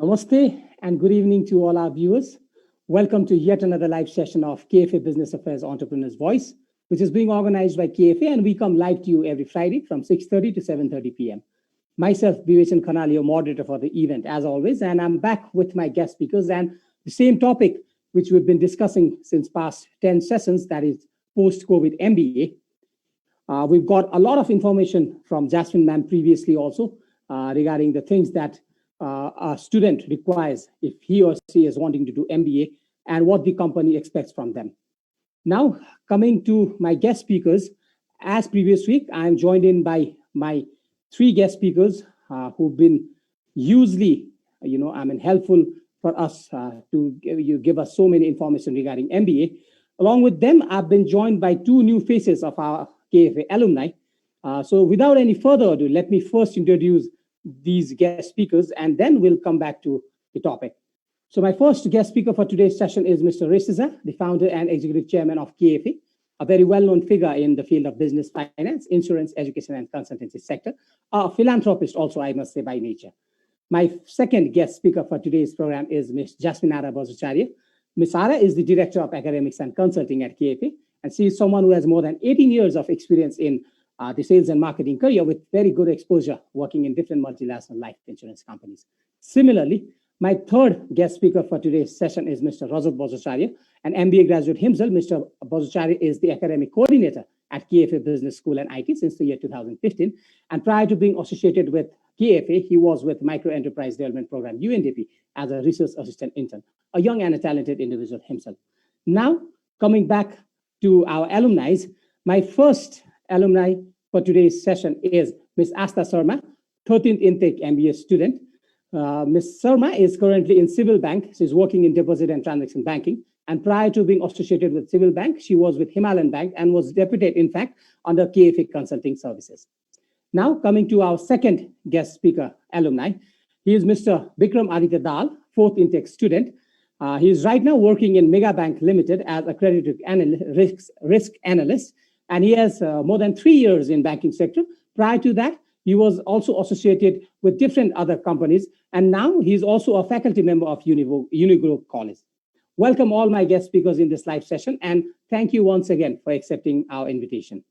Namaste and good evening to all our viewers. Welcome to yet another live session of KFA Business Affairs Entrepreneur's Voice, which is being organized by KFA, and we come live to you every Friday from 6:30 to 7:30 p.m. Myself, Vivechan Khanali, your moderator for the event, as always, and I'm back with my guest speakers and the same topic which we've been discussing since past 10 sessions, that is post-COVID MBA. We've got a lot of information from Jasmine ma'am previously also regarding the things that a student requires if he or she is wanting to do MBA and what the company expects from them. Now, coming to my guest speakers, as previous week, I'm joined in by my three guest speakers who've been hugely, helpful for us to give us so many information regarding MBA. Along with them, I've been joined by two new faces of our KFA alumni. So without any further ado, let me first introduce these guest speakers, and then we'll come back to the topic. So my first guest speaker for today's session is Mr. Resta Jha, the founder and executive chairman of KFA, a very well-known figure in the field of business, finance, insurance, education, and consultancy sector, a philanthropist also, I must say, by nature. My second guest speaker for today's program is Ms. Jasmine Hada Bajracharya. Ms. Hada is the director of academics and consulting at KFA, and she is someone who has more than 18 years of experience in the sales and marketing career with very good exposure working in different multinational life insurance companies. Similarly, my third guest speaker for today's session is Mr. Rajat Bajracharya, an MBA graduate himself. Mr. Bajracharya is the academic coordinator at KFA Business School IT since the year 2015. And prior to being associated with KFA, he was with Micro Enterprise Development Program, UNDP, as a research assistant intern, a young and a talented individual himself. Now, coming back to our alumni, my first alumni for today's session is Ms. Asta Sharma, 13th intake MBA student. Ms. Sharma is currently in Civil Bank. She's working in deposit and transaction banking. And prior to being associated with Civil Bank, she was with Himalayan Bank and was deputed, in fact, under KFA Consulting Services. Now, coming to our second guest speaker alumni, he is Mr. Bikram Aditya Dal, 4th intake student. He is right now working in Mega Bank Limited as a credit risk analyst. And he has more than 3 years in banking sector. Prior to that, he was also associated with different other companies. And now he's also a faculty member of Unigroup College. Welcome all my guest speakers in this live session. And thank you once again for accepting our invitation.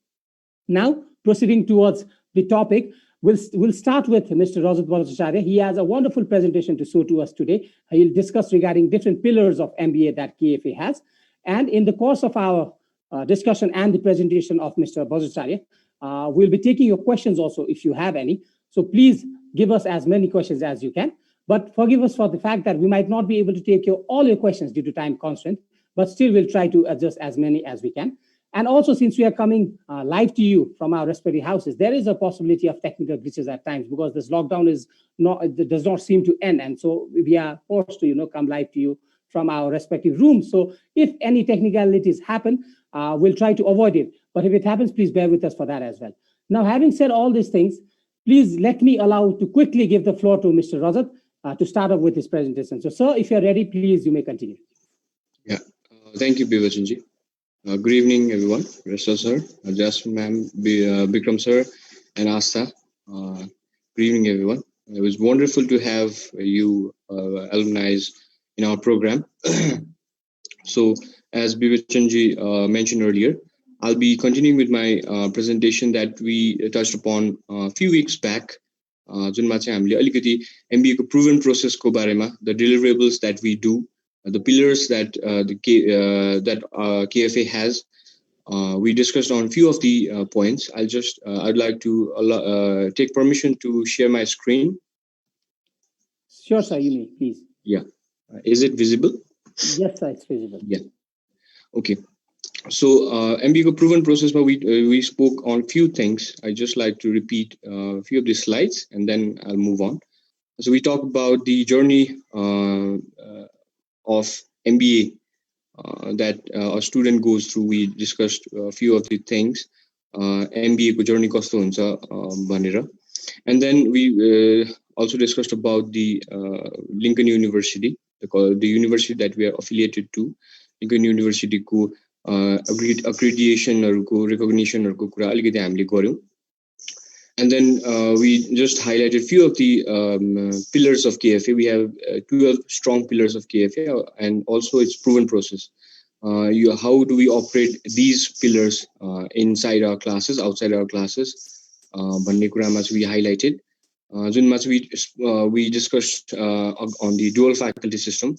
Now, proceeding towards the topic, we'll start with Mr. Rajat Bajracharya. He has a wonderful presentation to show to us today. He'll discuss regarding different pillars of MBA that KFA has. And in the course of our discussion and the presentation of Mr. Bajracharya, we'll be taking your questions also if you have any. So please give us as many questions as you can. But forgive us for the fact that we might not be able to take all your questions due to time constraint, but still we'll try to adjust as many as we can. And also, since we are coming live to you from our respective houses, there is a possibility of technical glitches at times because this lockdown does not seem to end. And so we are forced to, come live to you from our respective rooms. So if any technicalities happen, we'll try to avoid it. But if it happens, please bear with us for that as well. Now, having said all these things, please let me allow to quickly give the floor to Mr. Rajat to start off with his presentation. So, sir, if you're ready, please, you may continue. Yeah, thank you, Vivechanji. Good evening, everyone. Resta sir, Jasmine ma'am, Bikram sir, and Asta. Good evening, everyone. It was wonderful to have you alumni in our program. So, as Vivechanji mentioned earlier, I'll be continuing with my presentation that we touched upon a few weeks back. जुनमा चाहिँ हामीले अलिकति MBA को proven process को बारेमा, the deliverables that we do, the pillars that KFA has. We discussed on few of the points. I'd like to take permission to share my screen. Sure, sir, you may, please. Yeah. Is it visible? Yes, sir, it's visible. Yeah. Okay. So MBA ko proven process, but we spoke on few things. I just like to repeat a few of the slides and then I'll move on. So we talk about the journey of MBA that a student goes through. We discussed a few of the things. MBA ko journey kasto huncha bhanera. And then we also discussed about the Lincoln University, the university that we are affiliated to. Lincoln University ko accreditation or recognition or कुरा अलिकति हामीले गर्यौं. And then we just highlighted few of the pillars of KFA. We have 12 strong pillars of KFA, and also its proven process. How do we operate these pillars inside our classes, outside our classes? भन्ने कुरामा चाहिँ we highlighted. जुनमा चाहिँ we discussed on the dual faculty system,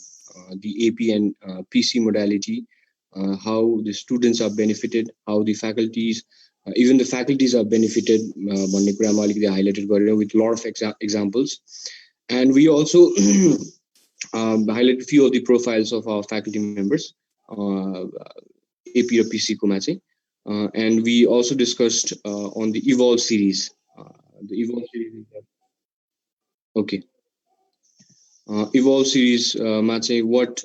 the AP and PC modality, how the students are benefited, how the faculties, even the faculties are benefited, भन्ने कुरामा अलिकति highlighted गरेर with a lot of examples. And we also highlighted few of the profiles of our faculty members, AP or PC ko ma चाहिँ. And we also discussed on the Evolve series. The Evolve series. Okay. Evolve series ma चाहिँ what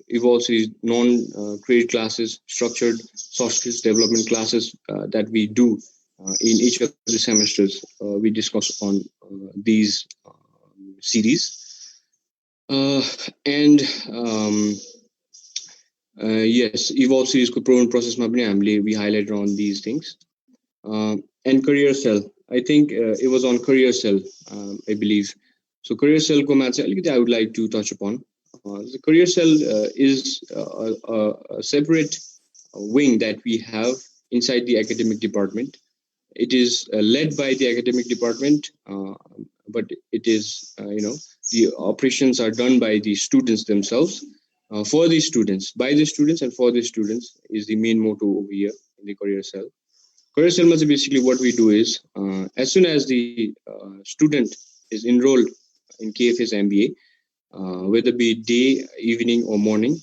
Evolve series non-credit classes, structured soft skills development classes that we do in each of the semesters. We discuss on these series. And yes, Evolve series ko proven process ma पनि we highlighted on these things. And career cell, I think it was on career cell, I believe. So career cell ko ma चाहिँ अलिकति I would like to touch upon. The career cell is a separate wing that we have inside the academic department. It is led by the academic department, but it is, the operations are done by the students themselves, for the students, by the students, and for the students is the main motto over here in the career cell. Career cell means basically what we do is, as soon as the student is enrolled in KFA's MBA, whether be day, evening, or morning,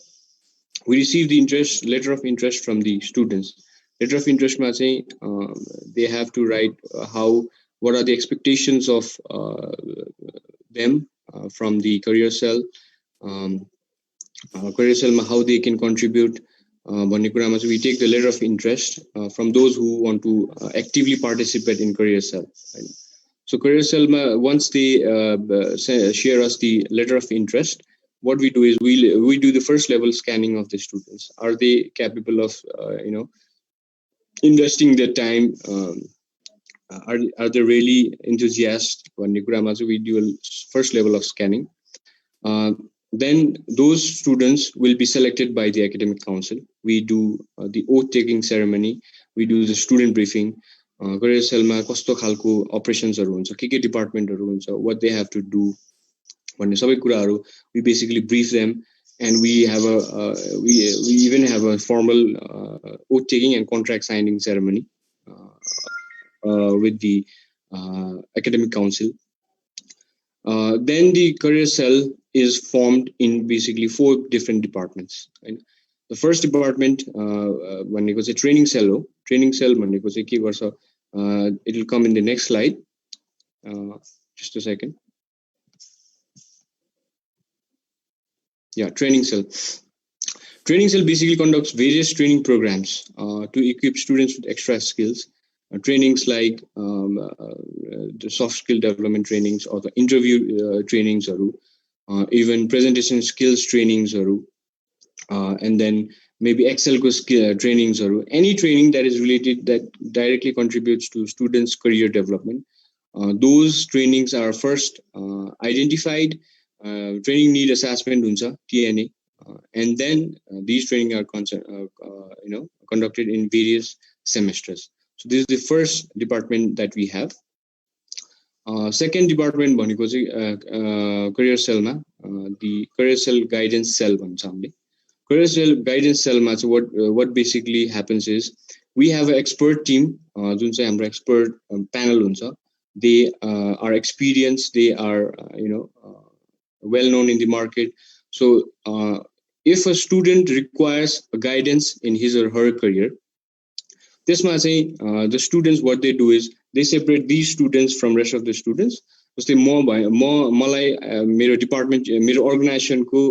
we receive the letter of interest from the students. Letter of interest means they have to write what are the expectations of them from the career cell. Career cell how they can contribute. We take the letter of interest from those who want to actively participate in career cell. Right? So career cell, once they share us the letter of interest, what we do is we do the first level scanning of the students. Are they capable of investing their time? Are they really enthusiastic? We do a first level of scanning. Then those students will be selected by the academic council. We do the oath taking ceremony. We do the student briefing. Career cell ma kasto khalko operations haru huncha, ke department haru huncha, what they have to do, भन्ने सबै कुराहरु we basically brief them, and we have we even have a formal oath taking and contract signing ceremony with the academic council. Then the career cell is formed in basically 4 different departments. Right? The first department, भन्नेको चाहिँ training cell हो. Training cell भन्नेको चाहिँ के गर्छ? It will come in the next slide. Just a second. Yeah, training cell. Training cell basically conducts various training programs to equip students with extra skills. Trainings like the soft skill development trainings, or the interview trainings, even presentation skills trainings, and then maybe Excel skill trainings, any training that is related, that directly contributes to students' career development. Those trainings are first identified. Training need assessment huncha, TNA, and then these training are conducted in various semesters. So this is the first department that we have. Second department bhaneko चाहिँ career cell ma, the career cell guidance cell bhन्छ हामीले. Career cell guidance cell ma चाहिँ what basically happens is, we have an expert team, जुन चाहिँ हाम्रो expert panel हुन्छ. They are experienced, they are well known in the market. So if a student requires a guidance in his or her career, त्यसमा चाहिँ the students, what they do is they separate these students from rest of the students. जस्तै मलाई मेरो department, मेरो अर्गनाइजेसनको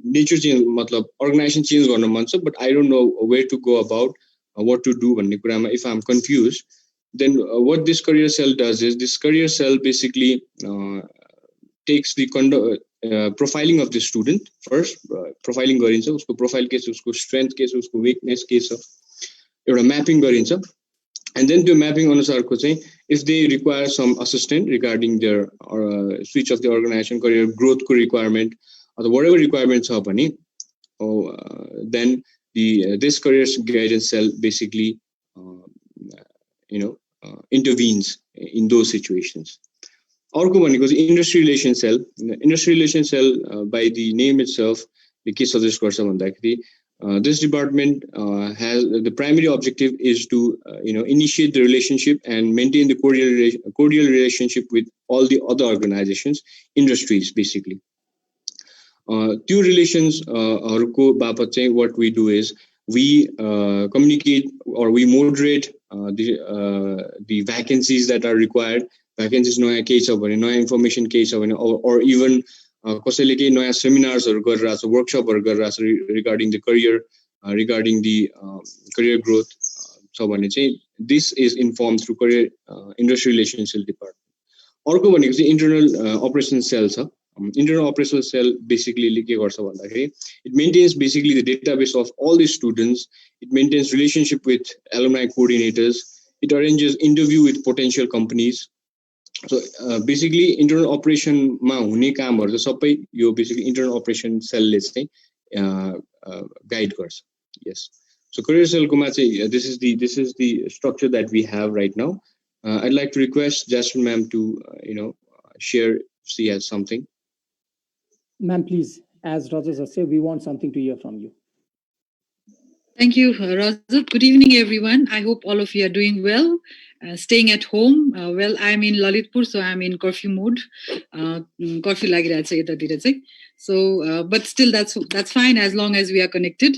nature change, मतलब organisation change गर्न मन छ, but I don't know where to go about what to do भन्ने कुरामा if I'm confused, then what this career cell does is, this career cell basically takes the profiling of the student first. Profiling गरिन्छ, उसको profile के छ, उसको strength के छ, उसको विकनेस के छ, एउटा म्यापिङ गरिन्छ. And then त्यो म्यापिङ अनुसारको चाहिँ if they require some assistance regarding their switch of the organization career growth को requirement or whatever requirement छ भने then this career guidance cell basically intervenes in those situations. अर्को भनेको चाहिँ industry relation cell. Industry relation cell by the name itself के suggest गर्छ भन्दाखेरि this department has the primary objective is to initiate the relationship and maintain the cordial relationship with all the other organizations, industries basically. Two relations हरूको बापत चाहिँ what we do is we communicate or we moderate the vacancies that are required. Vacancies नयाँ केही छ भने नयाँ information केही छ भने or even कसैले केही नयाँ सेमिनार्सहरू गरिरहेछ वर्कसपहरू गरिरहेछ regarding the career regarding the career growth छ भने चाहिँ this is inform through career industry relation cell department. अर्को भनेको चाहिँ इन्टरनल अपरेसन सेल छ. इन्टरनल अपरेसनल सेल बेसिकली के गर्छ भन्दाखेरि it maintains basically the database of all the students. It maintains relationship with alumni coordinators. It arranges interview with potential companies. So basically internal operation मा हुने कामहरु चाहिँ सबै यो basically internal operation cell ले चाहिँ guide गर्छ. Yes. So career cell को मा चाहिँ this is the structure that we have right now. I'd like to request Jasmine ma'am to share if she has something. Ma'am, please, as Rajat said, we want something to hear from you. Thank you, Rajat. Good evening, everyone. I hope all of you are doing well. Staying at home. Well, I'm in Lalitpur, so I'm in curfew mode. Curfew lagiरहेछ यतातिर चाहिँ. So, but still that's fine as long as we are connected.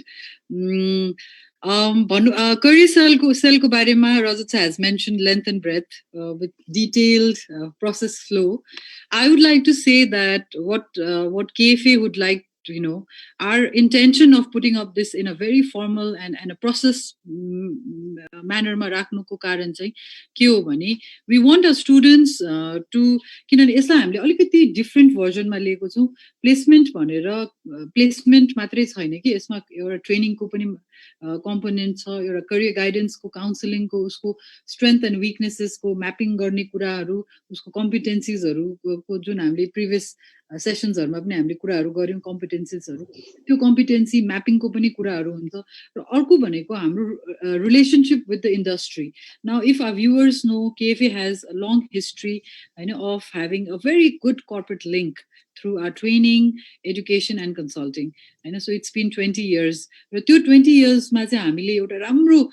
Career cell को बारेमा Rajat has mentioned length and breadth with detailed process flow. I would like to say that what KFA would like to, our intention of putting up this in a very formal and a process manner ma राख्नुको कारण चाहिँ के हो भने we want our students to किनभने यसलाई हामीले अलिकति डिफरेन्ट भर्जनमा लिएको छौं. प्लेसमेन्ट भनेर प्लेसमेन्ट मात्रै छैन कि यसमा एउटा ट्रेनिङको पनि कम्पोनेन्ट छ, एउटा करियर गाइडेन्सको काउन्सिलिङको उसको स्ट्रेन्थ एन्ड विकनेसेसको म्यापिङ गर्ने कुराहरू, उसको कम्पिटेन्सीजहरूको जुन हामीले प्रिभियस सेसन्सहरुमा पनि हामीले कुराहरू गर्यौं कम्पिटेन्सीजहरू, त्यो कम्पिटेन्सी म्यापिङको पनि कुराहरू हुन्छ. र अर्को भनेको हाम्रो relationship with the industry. Now if our viewers know KFA has a long history of having a very good corporate link through our training, education and consulting. So it's been 20 years. र त्यो 20 years मा चाहिँ हामीले एउटा राम्रो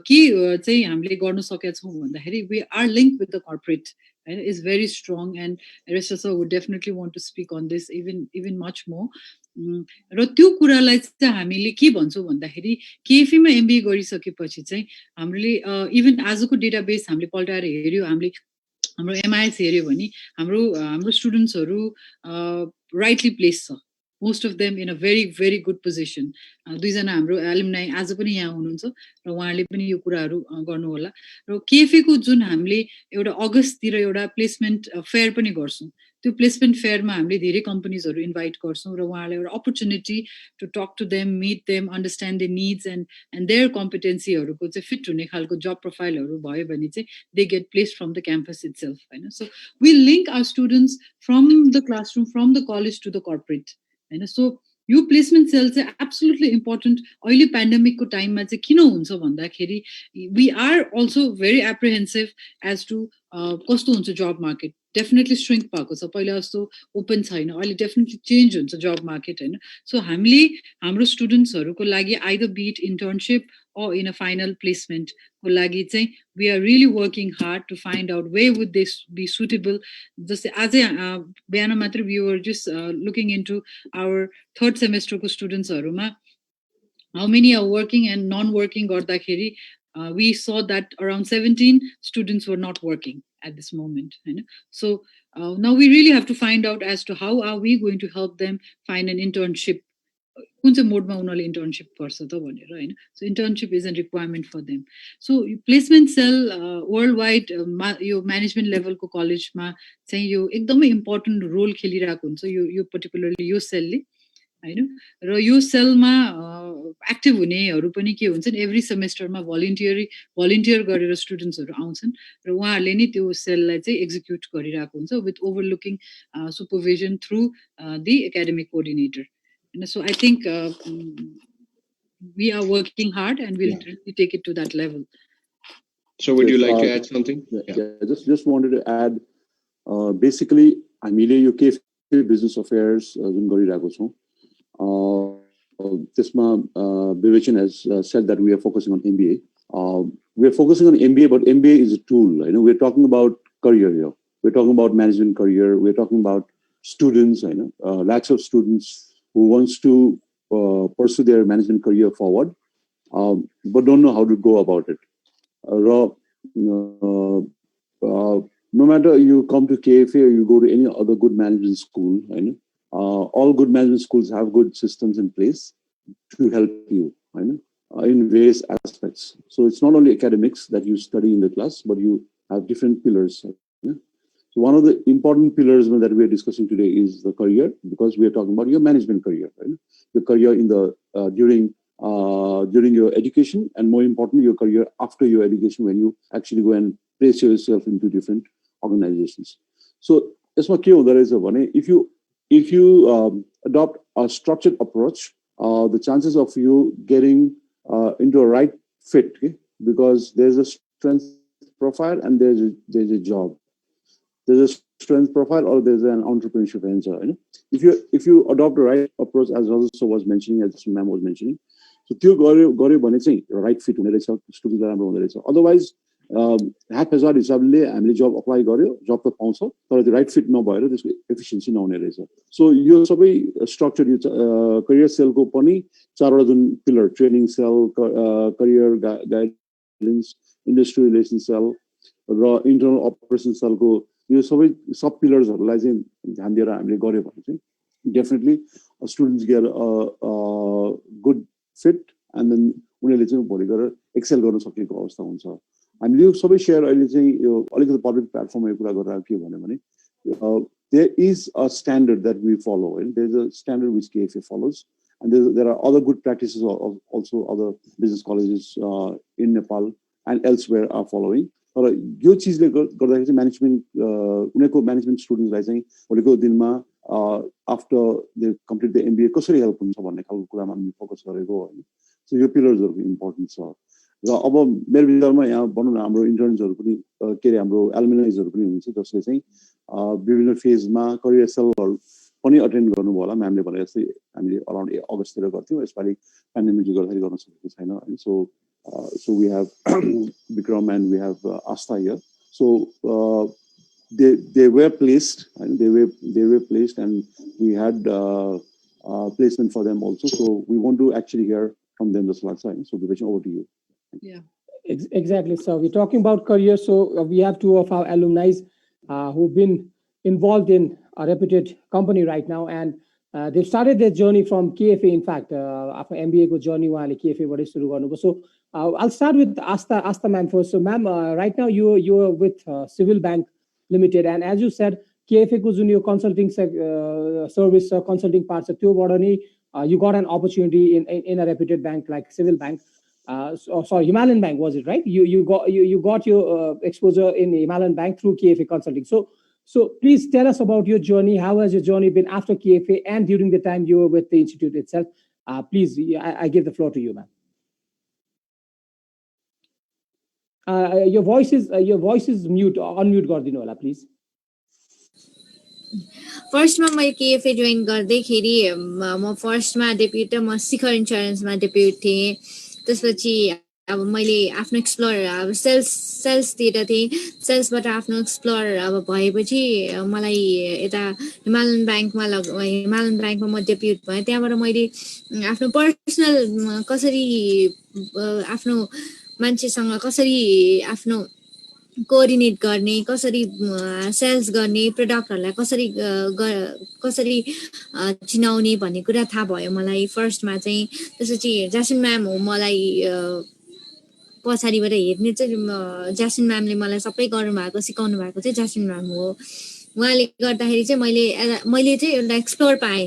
के चाहिँ हामीले गर्न सकेका छौं भन्दाखेरि we are linked with the corporate is very strong, and Resta sir would definitely want to speak on this even much more. र त्यो कुरालाई चाहिँ हामीले के भन्छौं भन्दाखेरि KFA मा MBA गरिसकेपछि चाहिँ हामीले इभन आजको डेटाबेस हामीले पल्टाएर हेर्यो, हाम्रो MIS हेर्यो भने हाम्रो स्टुडेन्ट्सहरु राइटली प्लेस छ. Most of them in a very, very good position. दुईजना हाम्रो alumni आज पनि यहाँ हुनुहुन्छ र उहाँहरूले पनि यो कुराहरू गर्नु होला. र KFA को जुन हामीले एउटा अगस्ततिर एउटा प्लेसमेन्ट फेयर पनि गर्छौं. त्यो प्लेसमेन्ट फेयरमा हामीले धेरै कम्पनीजहरु इन्भाइट गर्छौं र उहाँहरूलाई एउटा opportunity to talk to them, meet them, understand their needs and their कम्पिटेन्सीहरुको चाहिँ फिट हुने खालको जब प्रोफाइलहरु भयो भने चाहिँ they get placed from the campus itself. So we link our students from the classroom, from the college to the corporate. So यो प्लेसमेन्ट सेल चाहिँ एब्सोल्युटली इम्पोर्टेन्ट. अहिले पेन्डेमिकको टाइममा चाहिँ किन हुन्छ भन्दाखेरि we are also very apprehensive as to कस्तो हुन्छ जब मार्केट. डेफिनेटली श्रिङ्क भएको छ, पहिला जस्तो ओपन छैन, अहिले डेफिनेटली चेन्ज हुन्छ जब मार्केट. सो हामीले हाम्रो स्टुडेन्ट्सहरूको लागि either be it internship or in a final placement को लागि चाहिँ we are really working hard to find out where would this be suitable. Just as बिहान मात्र we were just looking into our third semester को students हरुमा how many are working and non-working गर्दाखेरि we saw that around 17 students were not working at this moment. So now we really have to find out as to how are we going to help them find an internship. कुन चाहिँ मोडमा उनीहरूले internship गर्छ त भनेर हैन. So internship is an requirement for them. So placement cell world wide यो management लेभलको कलेजमा चाहिँ यो एकदमै इम्पोर्टेन्ट रोल खेलिरहेको हुन्छ यो पर्टिकुलरली यो सेलले. हैन र यो सेलमा एक्टिभ हुनेहरू पनि के हुन्छन् एभ्री सेमेस्टरमा भलिन्टियर गरेर स्टुडेन्ट्सहरू आउँछन् र उहाँहरूले नै त्यो सेललाई चाहिँ एक्जिक्युट गरिरहेको हुन्छ with overlooking supervision through the academic coordinator हैन so I think we are working hard and we'll really take it to that level. So would you like to add something? Just wanted to add basically हामीले यो KFA Business Affairs जुन गरिरहेको छौं त्यसमा Vivechan has said that we are focusing on MBA. We are focusing on MBA, but MBA is a tool. You know, we're talking about career here. We're talking about management career. We're talking about students. You know, lakhs of students who wants to pursue their management career forward, but don't know how to go about it. No matter you come to KFA or you go to any other good management school, you know, all good management schools have good systems in place to help you, you know, in various aspects. So it's not only academics that you study in the class, but you have different pillars. You know? So one of the important pillars that we are discussing today is the career, because we are talking about your management career, right? Your career in the during your education, and more importantly, your career after your education when you actually go and place yourself into different organizations. So यसमा के हुँदो रहेछ भने if you adopt a structured approach, the chances of you getting into a right fit, okay? Because there's a strength profile and there's a job. There's a strength profile or there's an entrepreneurship answer. You know? If you adopt the right approach, as Rajat was mentioning, as ma'am was mentioning, so त्यो गर्यो भने चाहिँ right fit हुने रहेछ, स्टुडेन्टलाई राम्रो हुने रहेछ. Otherwise haphazard हिसाबले हामीले जब अप्लाई गर्यो, जब त पाउँछ, तर त्यो राइट फिट नभएर त्यसको एफिसिएन्सी नहुने रहेछ. सो यो सबै स्ट्रक्चर यो करियर सेलको पनि चारवटा जुन pillar, training cell, career guidance, industry relation cell र इन्टरनल अपरेसन सेलको यो सबै सब पिलर्सहरूलाई चाहिँ ध्यान दिएर हामीले गर्यो भने चाहिँ definitely students get good fit and then उनीहरूले चाहिँ भोलि गएर एक्सेल गर्न सकेको अवस्था हुन्छ. हामीले यो सबै सेयर अहिले चाहिँ यो अलिकति पब्लिक प्लेटफर्ममा कुरा गरेर के भन्यो भने there is a standard that we follow, and there's a standard which KFA follows, and there are other good practices of also other business colleges in Nepal and elsewhere are following. तर यो चिजले गर्दाखेरि चाहिँ management उनीहरूको management स्टुडेन्ट्सलाई चाहिँ भोलिको दिनमा after they complete the MBA कसरी help हुन्छ भन्ने खालको कुरामा हामी फोकस गरेको होइन. सो यो पिलर्सहरूको इम्पोर्टेन्ट छ. र अब मेरो विचारमा यहाँ भनौँ न हाम्रो इन्टर्न्सहरू पनि के अरे हाम्रो एलुमनाइजहरू पनि हुनुहुन्छ जसले चाहिँ विभिन्न फेजमा करियर सेलहरू पनि अटेन्ड गर्नुभयो होला. म्यामले भने जस्तै हामीले अराउन्ड अगस्ततिर गर्थ्यौँ, यसपालि पेन्डेमिकले गर्दाखेरि गर्न सकेको छैन होइन. So we have Vikram and we have Asta here. So they were placed, and they were placed, and we had placement for them also. So we want to actually hear from them this last time. So Vivechan, over to you. Yeah. Exactly. So we're talking about career. So we have two of our alumni who've been involved in a reputed company right now, and they've started their journey from KFA. In fact, after MBA ko journey wahanle KFA बाट सुरु गर्नुभयो. So I'll start with Asta ma'am first. So ma'am, right now you're with Civil Bank Limited, and as you said, KFA ko Jun yo consulting service consulting part छ त्यो बाट नि you got an opportunity in a reputed bank like Civil Bank. Sorry, Himalayan Bank, was it right? You got your exposure in Himalayan Bank through KFA Consulting. So please tell us about your journey. How has your journey been after KFA and during the time you were with the institute itself? Please, I give the floor to you, ma'am. Your voice is mute. Unmute गरिदिनु होला, please. फर्स्टमा मैले KFA join गर्दैखेरि म फर्स्टमा depute म शिखर इन्स्योरेन्समा depute थिएँ. त्यसपछि अब मैले आफ्नो एक्सप्लोर अब सेल्सतिर थिएँ. सेल्सबाट आफ्नो एक्सप्लोर अब भएपछि मलाई यता हिमालयन ब्याङ्कमा म डेप्युट भएँ. त्यहाँबाट मैले आफ्नो पर्सनल कसरी आफ्नो मान्छेसँग कसरी आफ्नो कोअर्डिनेट गर्ने, कसरी सेल्स गर्ने, प्रडक्टहरूलाई कसरी चिनाउने भन्ने कुरा थाहा भयो मलाई फर्स्टमा चाहिँ. त्यसपछि जास्मिन म्याम हो मलाई पछाडिबाट हेर्ने चाहिँ. जास्मिन म्यामले मलाई सबै गर्नुभएको सिकाउनु भएको चाहिँ जास्मिन म्याम हो. उहाँले गर्दाखेरि चाहिँ मैले चाहिँ एउटा एक्सप्लोर पाएँ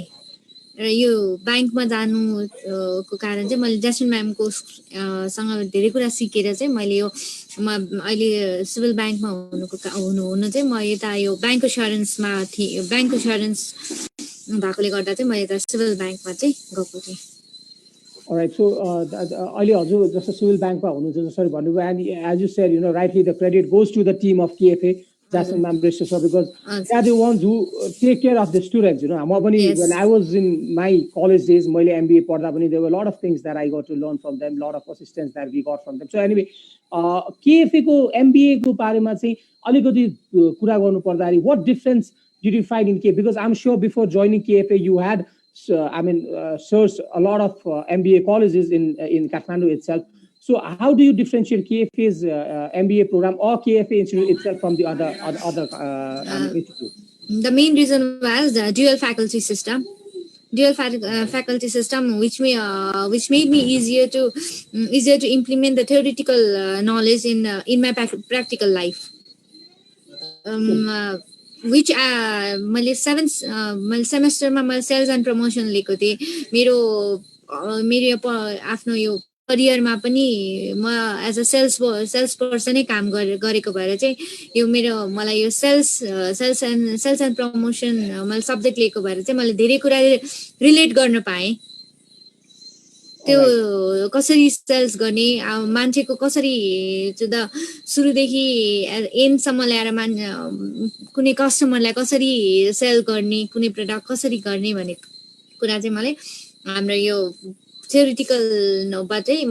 र यो ब्याङ्कमा जानुको कारण चाहिँ मैले ज्यास्मिन म्यामको सँग धेरै कुरा सिकेर चाहिँ मैले यो अहिले सिभिल ब्याङ्कमा हुनु चाहिँ म यता यो ब्याङ्क एस्योरेन्समा थिएँ। ब्याङ्क एस्योरेन्स भएकोले गर्दा चाहिँ म यता सिभिल ब्याङ्कमा चाहिँ गएको थिएँ। Alright, so अहिले हजुर जस्तो सिभिल ब्याङ्कमा हुनुहुन्छ जसरी भन्नुभयो, and as you said, rightly the credit goes to the team of KFA, Jasmine Ma'am, Resta Jha, because they are the ones who take care of the students. When I was in my college days, मैले MBA पढ्दा पनि there were a lot of things that I got to learn from them, a lot of assistance that we got from them. So anyway, KFA को MBA को बारेमा चाहिँ अलिकति कुरा गर्नु पर्दाखेरि, what difference did you find in KFA? Because I'm sure before joining KFA you had searched a lot of MBA colleges in Kathmandu itself. So how do you differentiate KFA's MBA program or KFA institute itself from the other institutes? The main reason was the dual faculty system. Faculty system, which made me easier to implement the theoretical knowledge in my practical life. Which मैले सेमेस्टरमा मैले sales and promotion लिएको थिएँ। मेरो आफ्नो यो करियरमा पनि म as a sales पर्सनै काम गरेको भएर चाहिँ यो मलाई यो सेल्स एन्ड प्रमोसन मैले सब्जेक्ट लिएको भएर चाहिँ मैले धेरै कुरा रिलेट गर्न पाएँ। त्यो कसरी सेल्स गर्ने, मान्छेको कसरी सुरुदेखि एन्डसम्म ल्याएर कुनै कस्टमरलाई कसरी सेल गर्ने, कुनै प्रडक्ट कसरी गर्ने भन्ने कुरा चाहिँ मलाई हाम्रो यो थ्योरिटिकल नोबाट चाहिँ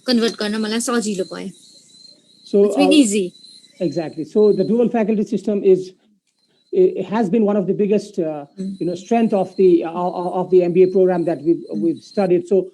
कन्भर्ट गर्न मलाई सजिलो भयो. So it's been easy. Exactly. So the dual faculty system it has been one of the biggest strength of the MBA program that we've studied. So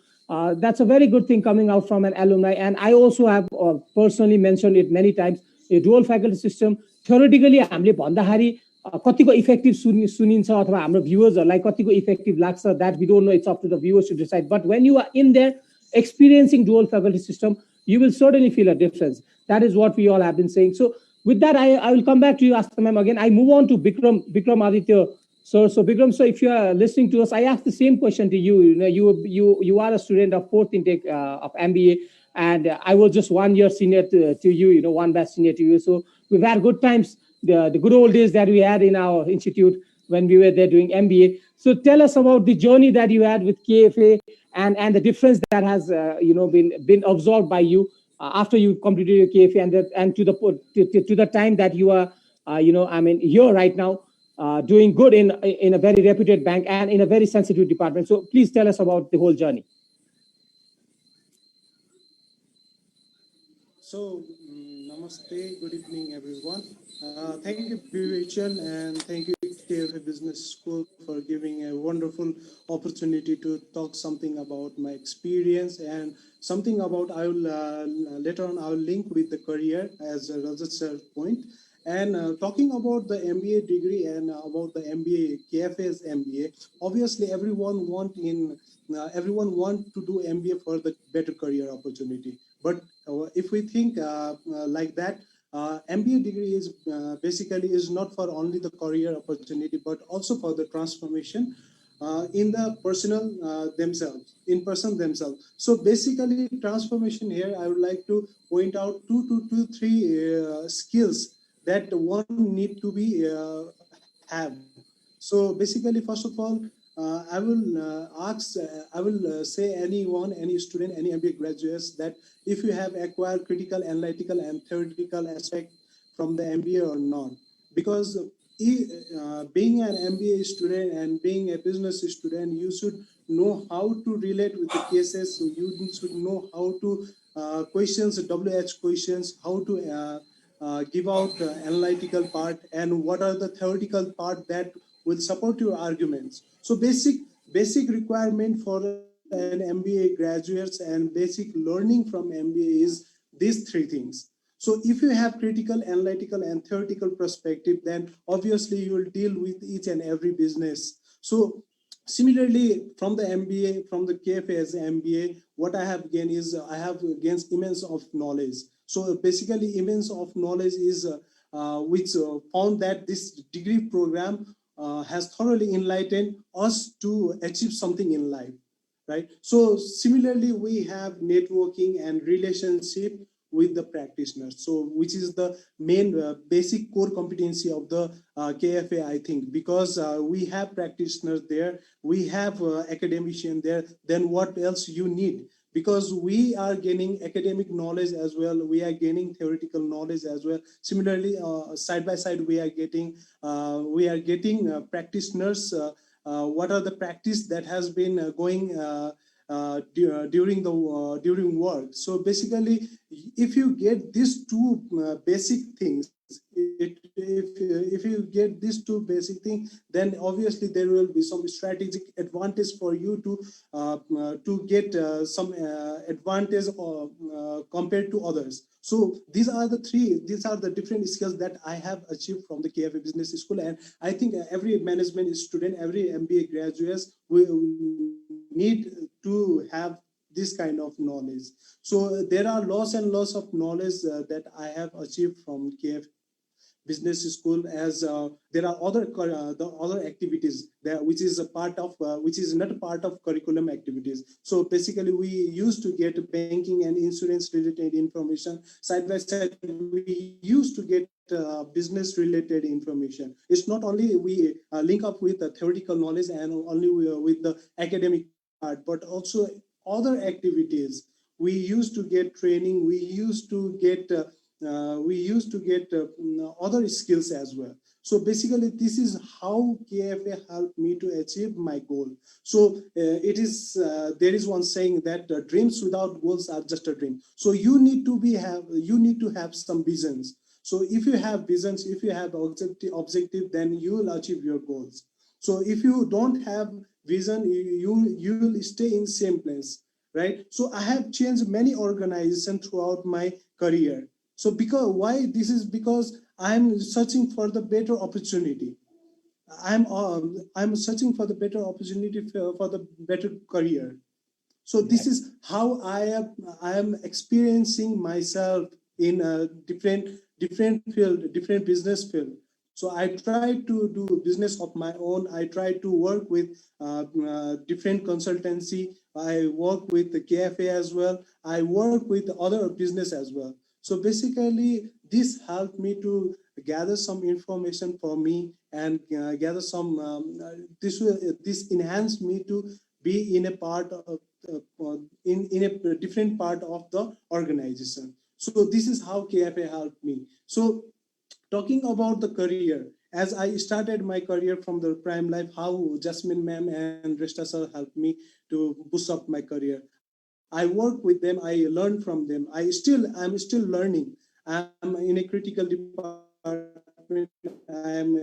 that's a very good thing coming out from an alumni. And I also have personally mentioned it many times. A dual faculty system theoretically हामीले भन्दाखेरि कतिको effective सुनिन्छ अथवा हाम्रो भ्युअर्सहरूलाई कतिको effective लाग्छ, that we don't know. It's up to the viewers to decide. But when you are in there experiencing dual faculty system, you will certainly feel a difference. That is what we all have been saying. So with that, I will come back to you, Asta ma'am, again. I move on to Bikram Aditya, sir. So Bikram, so if you are listening to us, I ask the same question to you. You are a student of 4th intake of MBA, and I was just 1 year senior to you, one batch senior to you. So we've had good times, the good old days that we had in our institute when we were there doing MBA. So tell us about the journey that you had with KFA and the difference that has been absorbed by you after you completed your KFA and to the time that you are here right now doing good in a very reputed bank and in a very sensitive department. So please tell us about the whole journey. So namaste, good evening everyone. Thank you Rachel, and thank you KFA Business School for giving a wonderful opportunity to talk something about my experience and something about I will later on I will link with the career as Rajat sir point, and talking about the MBA degree and about the MBA, KFA's MBA. Obviously everyone want to do MBA for the better career opportunity, but if we think like that, MBA degree is basically is not for only the career opportunity, but also for the transformation in the in person themselves. So basically transformation here, I would like to point out three skills that one need to be have. So basically, first of all, I will say any student, any MBA graduates, that if you have acquired critical, analytical, and theoretical aspect from the MBA or not, because being an MBA student and being a business student, you should know how to relate with the cases. So you should know how to questions, WH questions, how to give out the analytical part, and what are the theoretical part that will support your arguments. So basic requirement for an MBA graduates and basic learning from MBA is these three things. So if you have critical, analytical, and theoretical perspective, then obviously you will deal with each and every business. So similarly, from the MBA, from the KFA as MBA, what I have gained is I have gained immense of knowledge. So basically immense of knowledge is which found that this degree program has thoroughly enlightened us to achieve something in life, right? So similarly, we have networking and relationship with the practitioners, so which is the main basic core competency of the KFA, I think, because we have practitioners there, we have academician there, then what else you need? Because we are gaining academic knowledge as well, we are gaining theoretical knowledge as well. Similarly, side by side, we are getting practitioners, what are the practice that has been going during work. So basically, if you get these two basic things, if you get these two basic things, then obviously there will be some strategic advantage for you to get some advantage compared to others. So these are the different skills that I have achieved from the KFA Business School, and I think every management student, every MBA graduates will need to have this kind of knowledge. So there are lots and lots of knowledge that I have achieved from KFA Business School, as there are the other activities there, which is a part of which is not a part of curriculum activities. So basically, we used to get banking and insurance related information. Side by side, we used to get business related information. It's not only we link up with the theoretical knowledge and only with the academic part, but also other activities. We used to get training. We used to get other skills as well. So basically, this is how KFA helped me to achieve my goal. So there is one saying that dreams without goals are just a dream. So you need to have some visions. So if you have visions, if you have objective, then you will achieve your goals. So if you don't have vision, you will stay in same place, right? So I have changed many organizations throughout my career. So because I'm searching for the better opportunity. I'm searching for the better opportunity for the better career. So this is how I am experiencing myself in a different field, different business field. So I try to do business of my own. I try to work with different consultancy. I work with the KFA as well. I work with other business as well. So basically, this helped me to gather some information for me and gather some. This enhanced me to be in a part of in a different part of the organization. So this is how KFA helped me. So talking about the career, as I started my career from the prime life, how Jasmine ma'am and Resta sir helped me to boost up my career. I work with them, I learn from them. I'm still learning. I'm in a critical department. I'm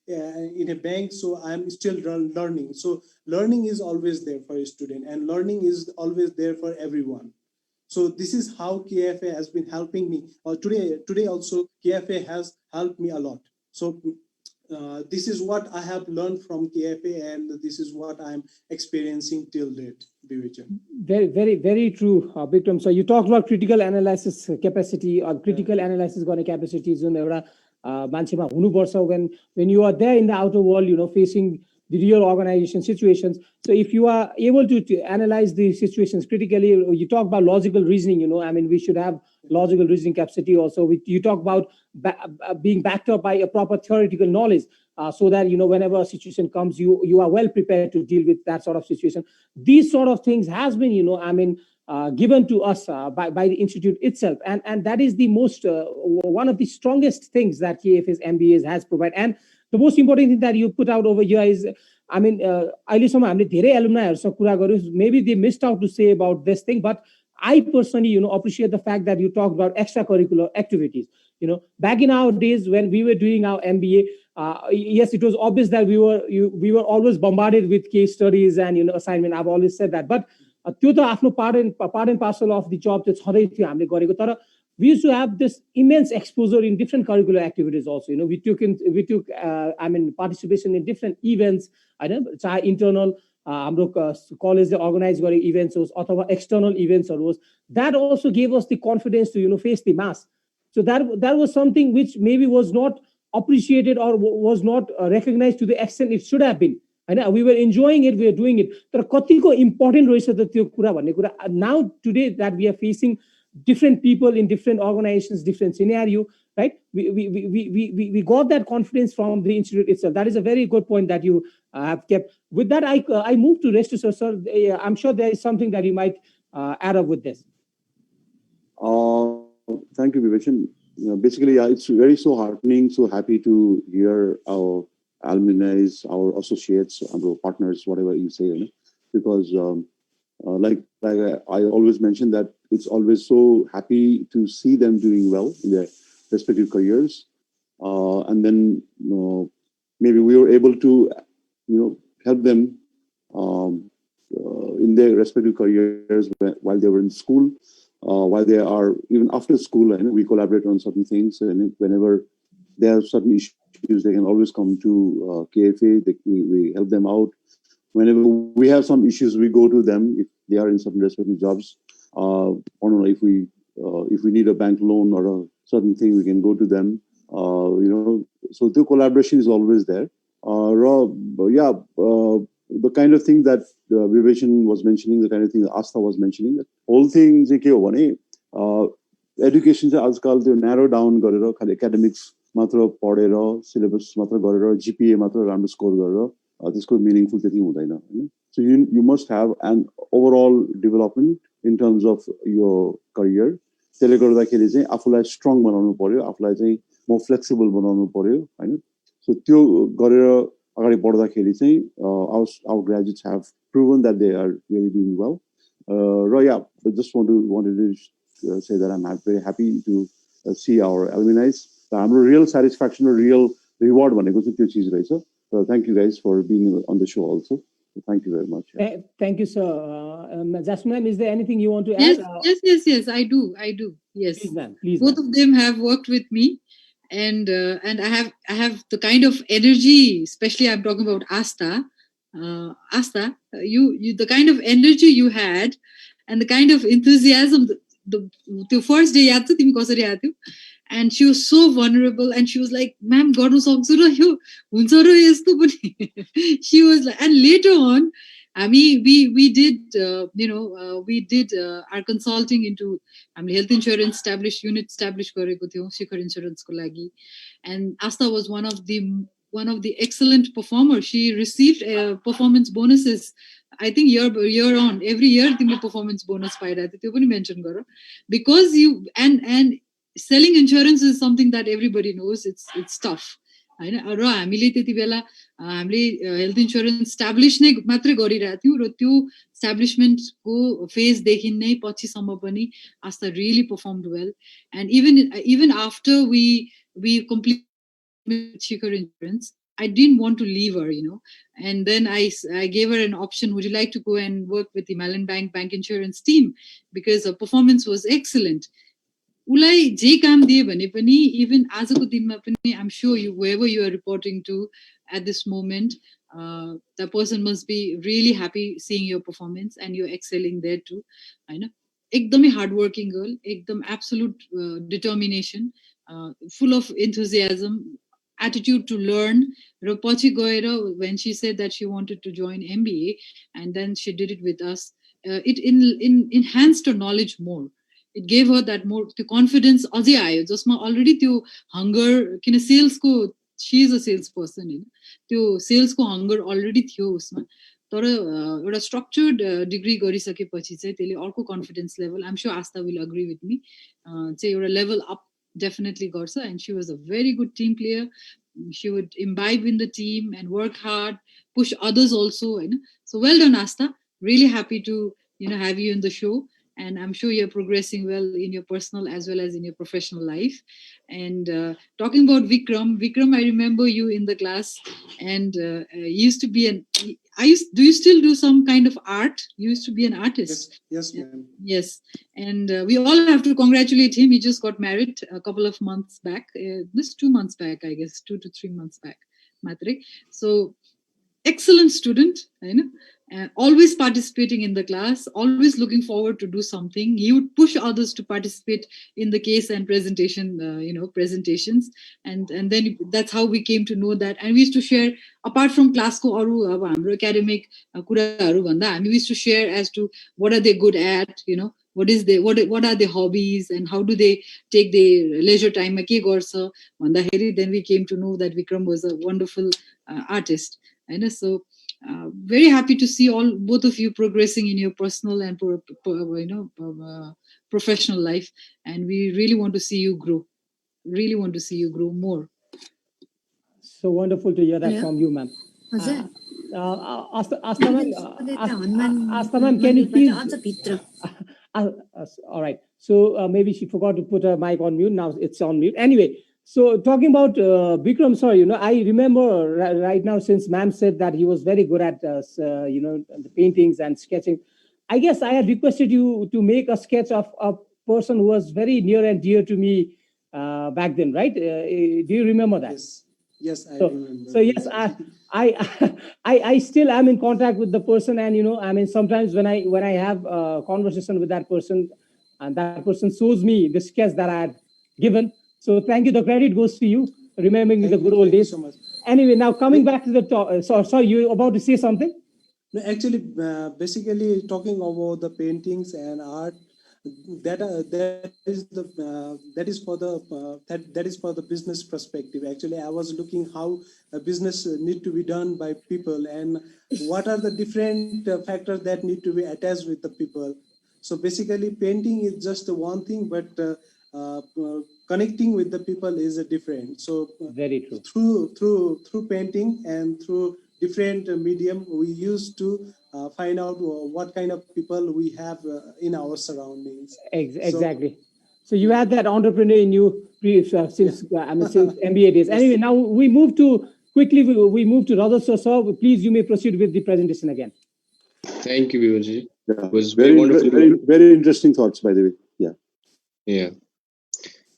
in a bank, so I'm still learning. So learning is always there for a student, and learning is always there for everyone. So this is how KFA has been helping me. Today also KFA has helped me a lot. So this is what I have learned from KFA, and this is what I'm experiencing till date. Very, very, very true, Bikram. So you talked about critical analysis capacity or critical analysis गर्ने capacity जुन एउटा मान्छेमा हुनुपर्छ when you are there in the outer world, facing the real organization situations. So if you are able to analyze the situations critically, you talk about logical reasoning, I mean, we should have logical reasoning capacity also. You talk about being backed up by a proper theoretical knowledge, so that, whenever a situation comes, you are well prepared to deal with that sort of situation. These sort of things has been, given to us by the institute itself. And that is the most, one of the strongest things that KFA's MBAs has provided. And the most important thing that you put out over here is, I mean, अहिलेसम्म हामीले धेरै alumniहरूसँग कुरा गर्यौं, maybe they missed out to say about this thing, but I personally, appreciate the fact that you talked about extracurricular activities. Back in our days when we were doing our MBA, yes, it was obvious that we were always bombarded with case studies and assignment. I've always said that, but त्यो त आफ्नो part and parcel of the job चाहिँ छँदै थियो हामीले गरेको. तर we used to have this immense exposure in different curricular activities also. We took participation in different events. चाहे internal हाम्रो कलेजले अर्गनाइज गरे इभेन्ट्स होस् अथवा एक्सटर्नल इभेन्ट्सहरू होस्, that also gave us the confidence to face the mass. So that was something which maybe was not appreciated or was not recognized to the extent it should have been. And we were enjoying it, we were doing it. तर कतिको important रहेछ त त्यो कुरा भन्ने कुरा. Now today that we are facing different people in different organizations, different scenario, right? We got that confidence from the institute itself. That is a very good point that you have kept. With that, I move to Resta Jha, sir. I'm sure there is something that you might add up with this. Thank you, Vivek. Basically, it's very so heartening, so happy to hear our alumni, our associates, our partners, whatever you say, because like I always mention that it's always so happy to see them doing well in their respective careers, and then maybe we were able to help them in their respective careers while they were in school, while they are even after school, and we collaborate on certain things, and whenever there are certain issues, they can always come to KFA. We help them out. Whenever we have some issues, we go to them if they are in certain respective jobs. I don't know if we need a bank loan or a certain thing, we can go to them. So the collaboration is always there. The kind of thing that Vivek was mentioning, the kind of thing that Asta was mentioning, that whole thing is education आजकल त्यो narrow down गरेर खाली academics मात्र पढेर syllabus मात्र गरेर GPA मात्र राम्रो score गरेर त्यसको meaningful त्यति हुँदैन हैन. So you must have an overall development in terms of your career. त्यसले गर्दाखेरि चाहिँ आफुलाई strong बनाउनु पर्यो, आफुलाई चाहिँ more flexible बनाउनु पर्यो हैन. So त्यो गरेर अगाडि बढ्दाखेरि चाहिँ our graduates have proven that they are really doing well. I just wanted to say that I'm very happy to see our alumni. हाम्रो real satisfaction or real reward भनेको चाहिँ त्यो चिज रहेछ. So thank you guys for being on the show also. So thank you very much. Thank you, sir. Jasmine, is there anything you want to add? Yes. I do. Yes. Please, ma'am. Please, both of them have worked with me, and I have the kind of energy. Especially, I'm talking about Asta. Asta, you the kind of energy you had, and the kind of enthusiasm. The first day, and she was so vulnerable, and she was like, "Ma'am, garnu सक्छु र यो हुन्छ र यस्तो पनि." She was like, and later on, I mean, we did our consulting into health insurance unit established गरेको थियौं शिखर insurance को लागि, and Asta was one of the excellent performers. She received performance bonuses. I think year on every year तिमीले performance bonus पाइरहेको थियो, त्यो पनि mention गर, because you and selling insurance is something that everybody knows. It's tough. हैन. र हामीले त्यति बेला हामीले health insurance establish नै मात्रै गरिरहेको थियौं, र त्यो एस्टाब्लिशमेन्टको फेज देखि नै पछिसम्म पनि Aastha really performed well. And even after we completed Shikhar Insurance, I didn't want to leave her, and then I gave her an option. Would you like to go and work with the Himalayan Bank insurance team, because her performance was excellent. Ulai je काम दिए भने पनि even आजको दिनमा पनि I'm sure whoever you are reporting to at this moment, the person must be really happy seeing your performance, and you're excelling there too. हैन. एकदमै hardworking girl, एकदम absolute determination, full of enthusiasm, attitude to learn. र पछि गएर when she said that she wanted to join MBA, and then she did it with us, it enhanced her knowledge more. It gave her that more confidence. अझै आयो जसमा already त्यो hunger, किन sales को, she is a sales person, हैन, त्यो sales को hunger already थियो उसमा. तर एउटा structured degree गरिसकेपछि चाहिँ त्यसले अर्को confidence level, I'm sure Asta will agree with me, चाहिँ एउटा level up definitely गर्छ. And she was a very good team player. She would imbibe in the team and work hard, push others also, Hahn. So well done, Asta. Really happy to have you in the show. And I'm sure you're progressing well in your personal as well as in your professional life. And talking about Vikram, I remember you in the class, and used to be do you still do some kind of art? You used to be an artist. Yes, ma'am. Yes. And we all have to congratulate him. He just got married a couple of months back. This 2 months back, I guess, 2 to 3 months back. Matre. So excellent student, always participating in the class, always looking forward to do something. He would push others to participate in the case and presentation, presentations, and then that's how we came to know that. And we used to share, apart from class ko aru aba hamro academic kuraharu bhanda, we used to share as to what are they good at, what are their hobbies, and how do they take their leisure time ma ke garcha bhandakeri. Then we came to know that Vikram was a wonderful artist. So very happy to see both of you progressing in your personal and professional life, and we really want to see you grow. Really want to see you grow more. So wonderful to hear that from you, ma'am. Asta ma'am, can you please? All right. So maybe she forgot to put her mic on mute. Now it's on mute. Anyway, so talking about Bikram, sorry, I remember right now, since ma'am said that he was very good at, the paintings and sketching. I guess I had requested you to make a sketch of a person who was very near and dear to me back then, right? Do you remember that? Yes, I remember. So yes, I still am in contact with the person, and sometimes when I have a conversation with that person, and that person shows me the sketch that I had given. So thank you. The credit goes to you, remembering the good old days. So much. Anyway, now coming back to the talk. Sorry, you were about to say something? No, actually, basically talking about the paintings and art, that is for the business perspective. Actually, I was looking how a business need to be done by people, and what are the different factors that need to be attached with the people. So basically, painting is just one thing, but connecting with the people is different. So very true. Through painting and through different medium, we used to find out what kind of people we have in our surroundings. Exactly. So you had that entrepreneur in you since MBA days. Anyway, now we move to Rajat sir. So please, you may proceed with the presentation again. Thank you, Vivajji. Yeah. It was very wonderful. Very interesting thoughts, by the way. Yeah. Yeah.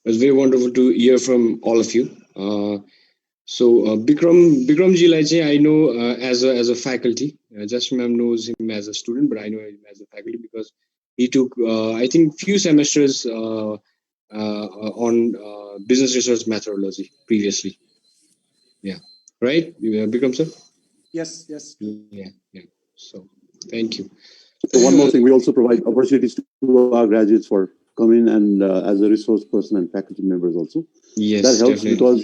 It was very wonderful to hear from all of you. Bikramji Laiche, I know as a faculty. Jasmine ma'am knows him as a student, but I know him as a faculty because he took, I think, few semesters on business research methodology previously. Yeah. Right, Bikram sir? Yes. Yeah. So, thank you. So one more thing, we also provide opportunities to our graduates for come in and as a resource person and faculty members also. Yes, that helps definitely. Because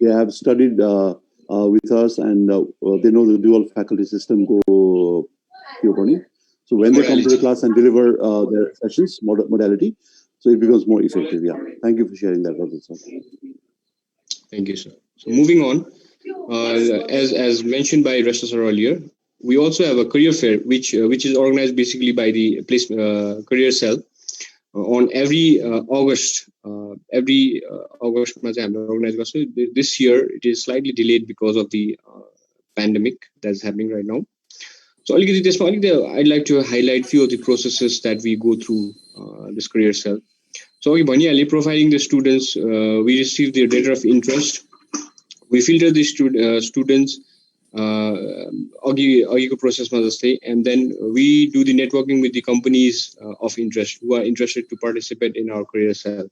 they have studied with us and they know the dual faculty system go. So when they come to the class and deliver their sessions, modality, so it becomes more effective. Yeah. Thank you for sharing that, Rajat sir. Thank you, sir. So moving on, as mentioned by Resta sir earlier, we also have a career fair, which is organized basically by the career cell on every August. Every August, organized. This year it is slightly delayed because of the pandemic that's happening right now. So I'd like to highlight few of the processes that we go through this career cell. So profiling the students, we receive their letter of interest. We filter the students process and then we do the networking with the companies of interest who are interested to participate in our career cell.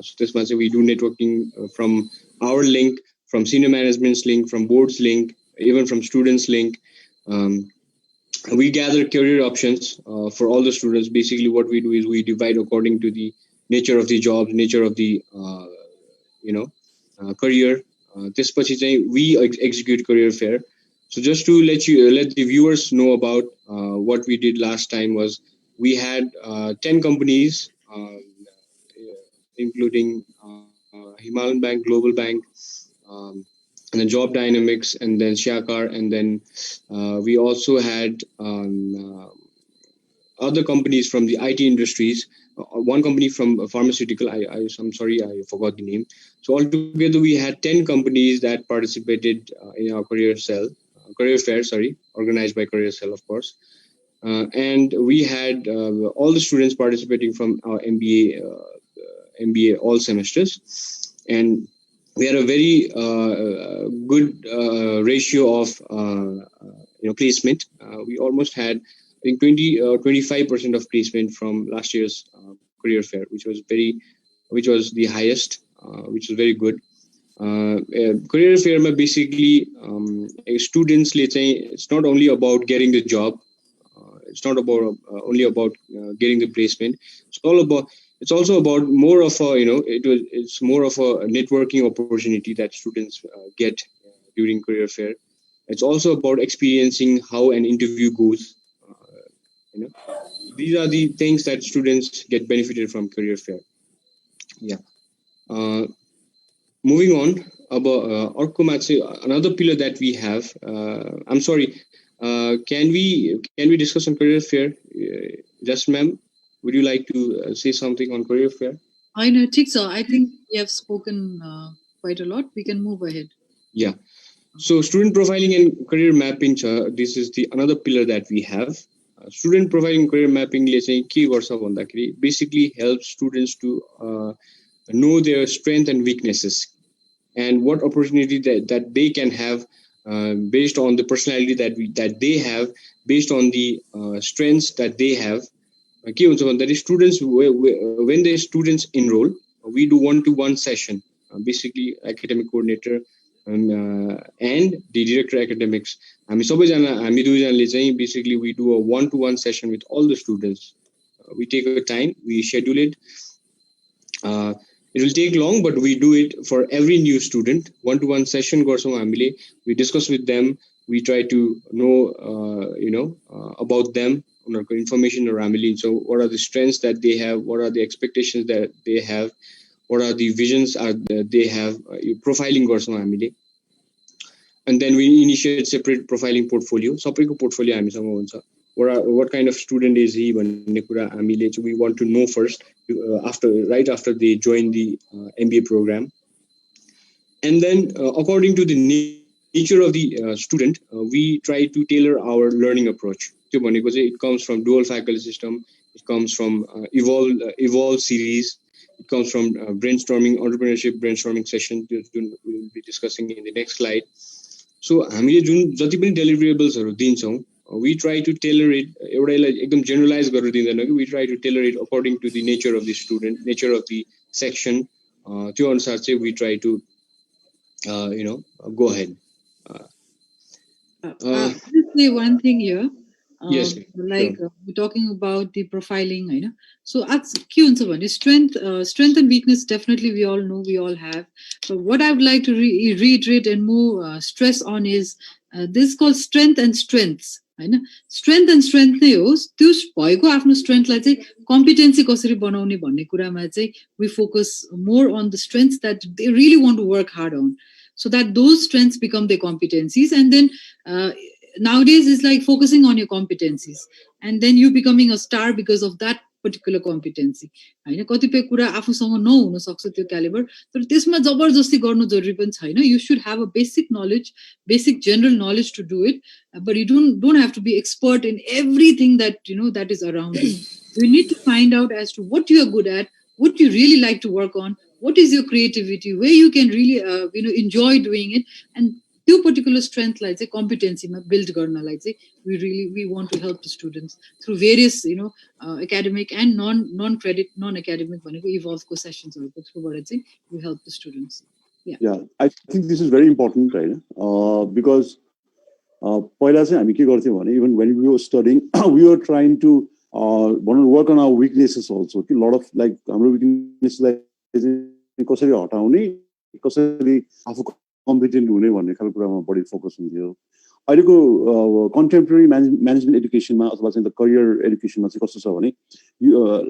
So this means we do networking from our link, from senior management's link, from board's link, even from students' link. We gather career options for all the students. Basically, what we do is we divide according to the nature of the job, nature of the career. This we execute career fair. So just to let the viewers know about what we did last time was we had 10 companies, including Himalayan Bank, Global Bank, and then Job Dynamics, and then Shakar, and then we also had other companies from the IT industries. One company from pharmaceutical. I'm sorry, I forgot the name. So altogether, we had 10 companies that participated in our career fair. Organized by Career Cell, of course. And we had all the students participating from our MBA all semesters. And we had a very good ratio of placement. We almost had, I think, 25% of placement from last year's career fair, which was the highest, which was very good. Career fair ma basically students, let's say, it's not only about getting the job, it's not about only about getting the placement. It's also about more of a it's more of a networking opportunity that students get during career fair. It's also about experiencing how an interview goes. These are the things that students get benefited from career fair. Yeah. Moving on, about another pillar that we have. I'm sorry. Can we discuss on career fair? Just ma'am, would you like to say something on career fair? I know, so I think we have spoken quite a lot. We can move ahead. Yeah. So student profiling and career mapping, this is the another pillar that we have. Student profiling career mapping, let's say, basically helps students to know their strengths and weaknesses, and what opportunity that they can have based on the personality that they have, based on the strengths that they have. That is, students, when the students enroll, we do one-to-one session. Basically, academic coordinator and the director academics. Basically, we do a one-to-one session with all the students. We take a time, we schedule it. It will take long, but we do it for every new student. One-to-one session, we discuss with them. We try to know, about them, information around. So, what are the strengths that they have? What are the expectations that they have? What are the visions they have? Profiling, and then we initiate separate profiling portfolio. Separate portfolio, what kind of student is he? So we want to know first, right after they join the MBA program, and then according to the nature of the student, we try to tailor our learning approach. It comes from dual faculty system. It comes from evolve series. It comes from brainstorming, entrepreneurship brainstorming session. We will be discussing in the next slide. So, deliverables we try to tailor it, generalize, we try to tailor it according to the nature of the student, nature of the section. We try to, go ahead. I'll just say one thing here. Yes, sure. We're talking about the profiling, So, strength and weakness, definitely we all know, we all have. But what I would like to reiterate and more stress on is this is called strength and strengths. Strength and strength नै हो, त्यो भएको आफ्नो स्ट्रेन्थलाई चाहिँ competency कसरी बनाउने भन्ने कुरामा चाहिँ we focus more on the strengths that they really want to work hard on, so that those strengths become their competencies. And then nowadays it's like focusing on your competencies, and then you becoming a star because of that particular competency. कतिपय कुरा आफूसँग नहुन सक्छ त्यो calibre, तर त्यसमा जबरजस्ती गर्नु जरुरी पनि छैन. You should have a basic knowledge, basic general knowledge to do it, but you don't have to be expert in everything that that is around you. You need to find out as to what you are good at, what you really like to work on, what is your creativity, where you can really enjoy doing it, and त्यो particular strength like competency build garnalai we want to help the students through various academic and non academic evolve sessions we help the students. Yeah, I think this is very important, right? Because even when we were studying, we were trying to work on our weaknesses also. A lot of weaknesses like competent हुने भन्ने खालको कुरामा बढी focus हुन्थ्यो. अहिलेको contemporary management एजुकेसनमा अथवा चाहिँ career एजुकेसनमा चाहिँ कस्तो छ भने,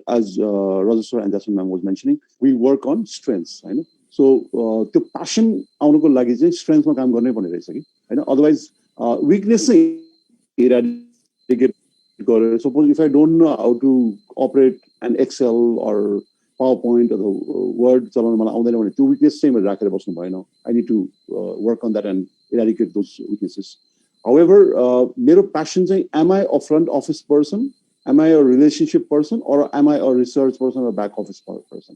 as Rajat sir and Jasmine ma'am was mentioning, we work on strengths, Hahn. So त्यो प्यासन आउनको लागि चाहिँ स्ट्रेन्थमा काम गर्नै पर्ने रहेछ कि, हैन. अदरवाइज weakness चाहिँ eradicate गरेर, suppose if I don't know how to operate an Excel or PowerPoint or the Word, the weakness same I need to work on that and eradicate those weaknesses. However, my passion is, am I a front office person? Am I a relationship person? Or am I a research person or a back office person?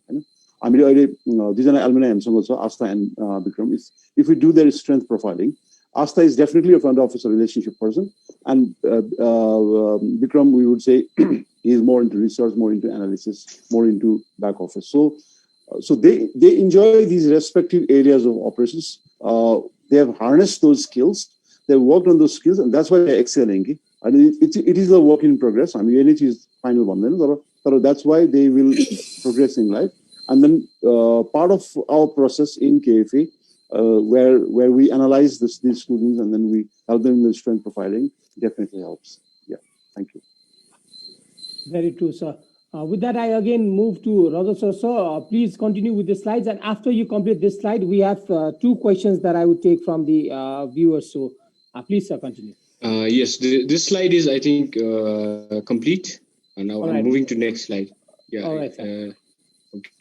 हामीले अहिले दुईजना alumni हामीसँग छ, Aastha and Vikram. If we do their strength profiling, Asta is definitely a front office or relationship person, and Vikram, we would say he is more into research, more into analysis, more into back office. So they enjoy these respective areas of operations. They have harnessed those skills. They have worked on those skills, and that's why they're excelling. And it is a work in progress. I mean, it is final one. So that's why they will progress in life. And then part of our process in KFA, where we analyze these students and then we help them in the strength profiling, definitely helps. Yeah, thank you. Very true, sir. With that, I again move to Rajat sir. So please continue with the slides. And after you complete this slide, we have two questions that I would take from the viewers. So please, sir, continue. Yes, this slide is, I think, complete. And now I'm moving to next slide. Yeah. All right, sir. Okay.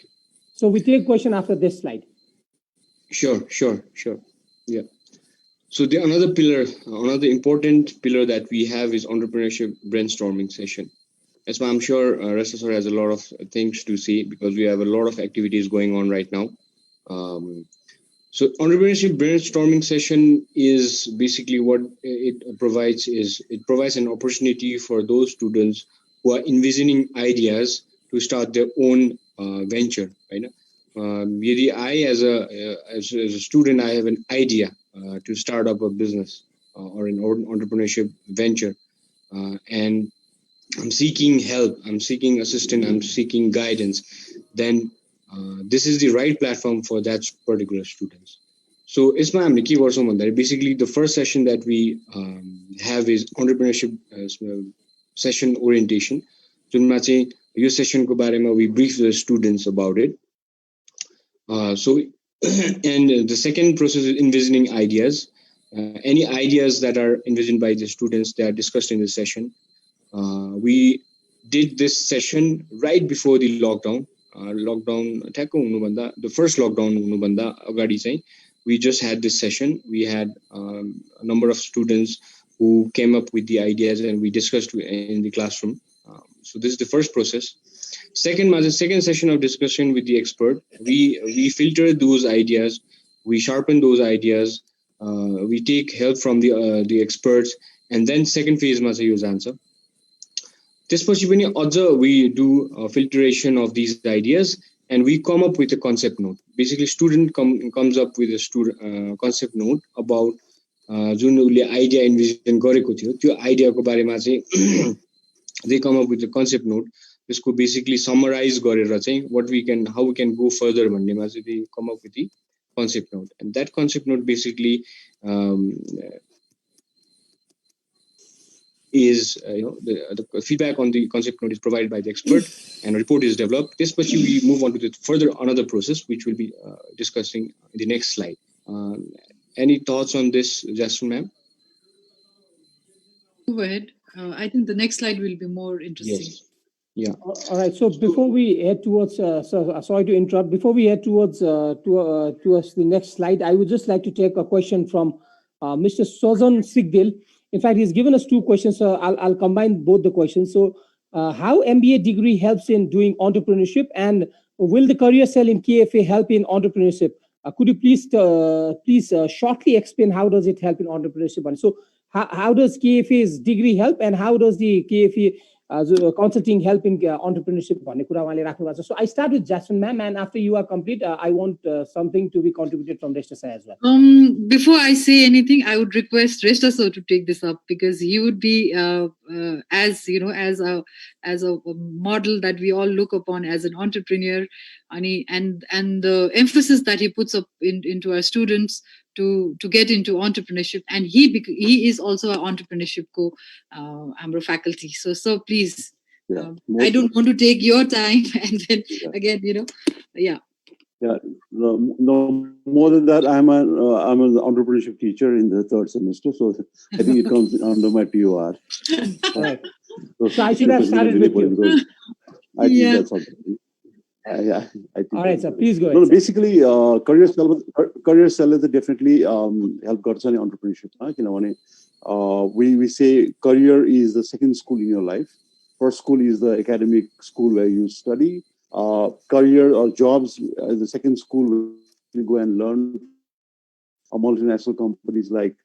So we take question after this slide. Sure. Yeah. So another important pillar that we have is entrepreneurship brainstorming session. As I'm sure Resta sir has a lot of things to say because we have a lot of activities going on right now. So entrepreneurship brainstorming session is basically what it provides an opportunity for those students who are envisioning ideas to start their own venture, right? I as a student, I have an idea to start up a business or an entrepreneurship venture, and I'm seeking help, I'm seeking assistance, I'm seeking guidance. Then this is the right platform for that particular students. So basically the first session that we have is entrepreneurship session orientation. Your session we brief the students about it. And the second process is envisioning ideas. Any ideas that are envisioned by the students, they are discussed in the session. We did this session right before the lockdown. The first lockdown, we just had this session. We had a number of students who came up with the ideas and we discussed in the classroom. So this is the first process. Second session of discussion with the expert. We filter those ideas, we sharpen those ideas, we take help from the experts, and then second phase must use answer. We do filtration of these ideas and we come up with a concept note. Basically, student comes up with a concept note about idea envision gareko थियो त्यो idea को बारेमा चाहिँ they come up with a concept note. This could basically summarize how we can go further. They come up with the concept note, and that concept note basically is the feedback on the concept note is provided by the expert, and a report is developed. This much we move on to the another process, which we'll be discussing in the next slide. Any thoughts on this, Jasmine, ma'am? Go ahead. I think the next slide will be more interesting. Yes. Yeah. All right. So before we head towards, sorry to interrupt. Before we head towards the next slide, I would just like to take a question from Mr. Sozan Sigdil. In fact, he's given us two questions. So I'll combine both the questions. So, how MBA degree helps in doing entrepreneurship, and will the career cell in KFA help in entrepreneurship? Could you please shortly explain how does it help in entrepreneurship? And so, how does KFA's degree help, and how does the KFA consulting help in entrepreneurship? So I start with Jasmine, ma'am, and after you are complete, I want something to be contributed from Resta sir as well. Before I say anything, I would request Resta sir to take this up because he would be, as a model that we all look upon as an entrepreneur, and the emphasis that he puts up into our students to get into entrepreneurship, and he is also an entrepreneurship AMRO faculty. So please, I don't want to take your time, and then again, Yeah, no. More than that, I'm an entrepreneurship teacher in the third semester, so I think it comes under my POR. Right. So I should have started with you. I think that's all. I think. All right, sir. Please go ahead. No, basically, career cell definitely help got any entrepreneurship. We say career is the second school in your life. First school is the academic school where you study. career or jobs. The second school we go and learn multinational companies like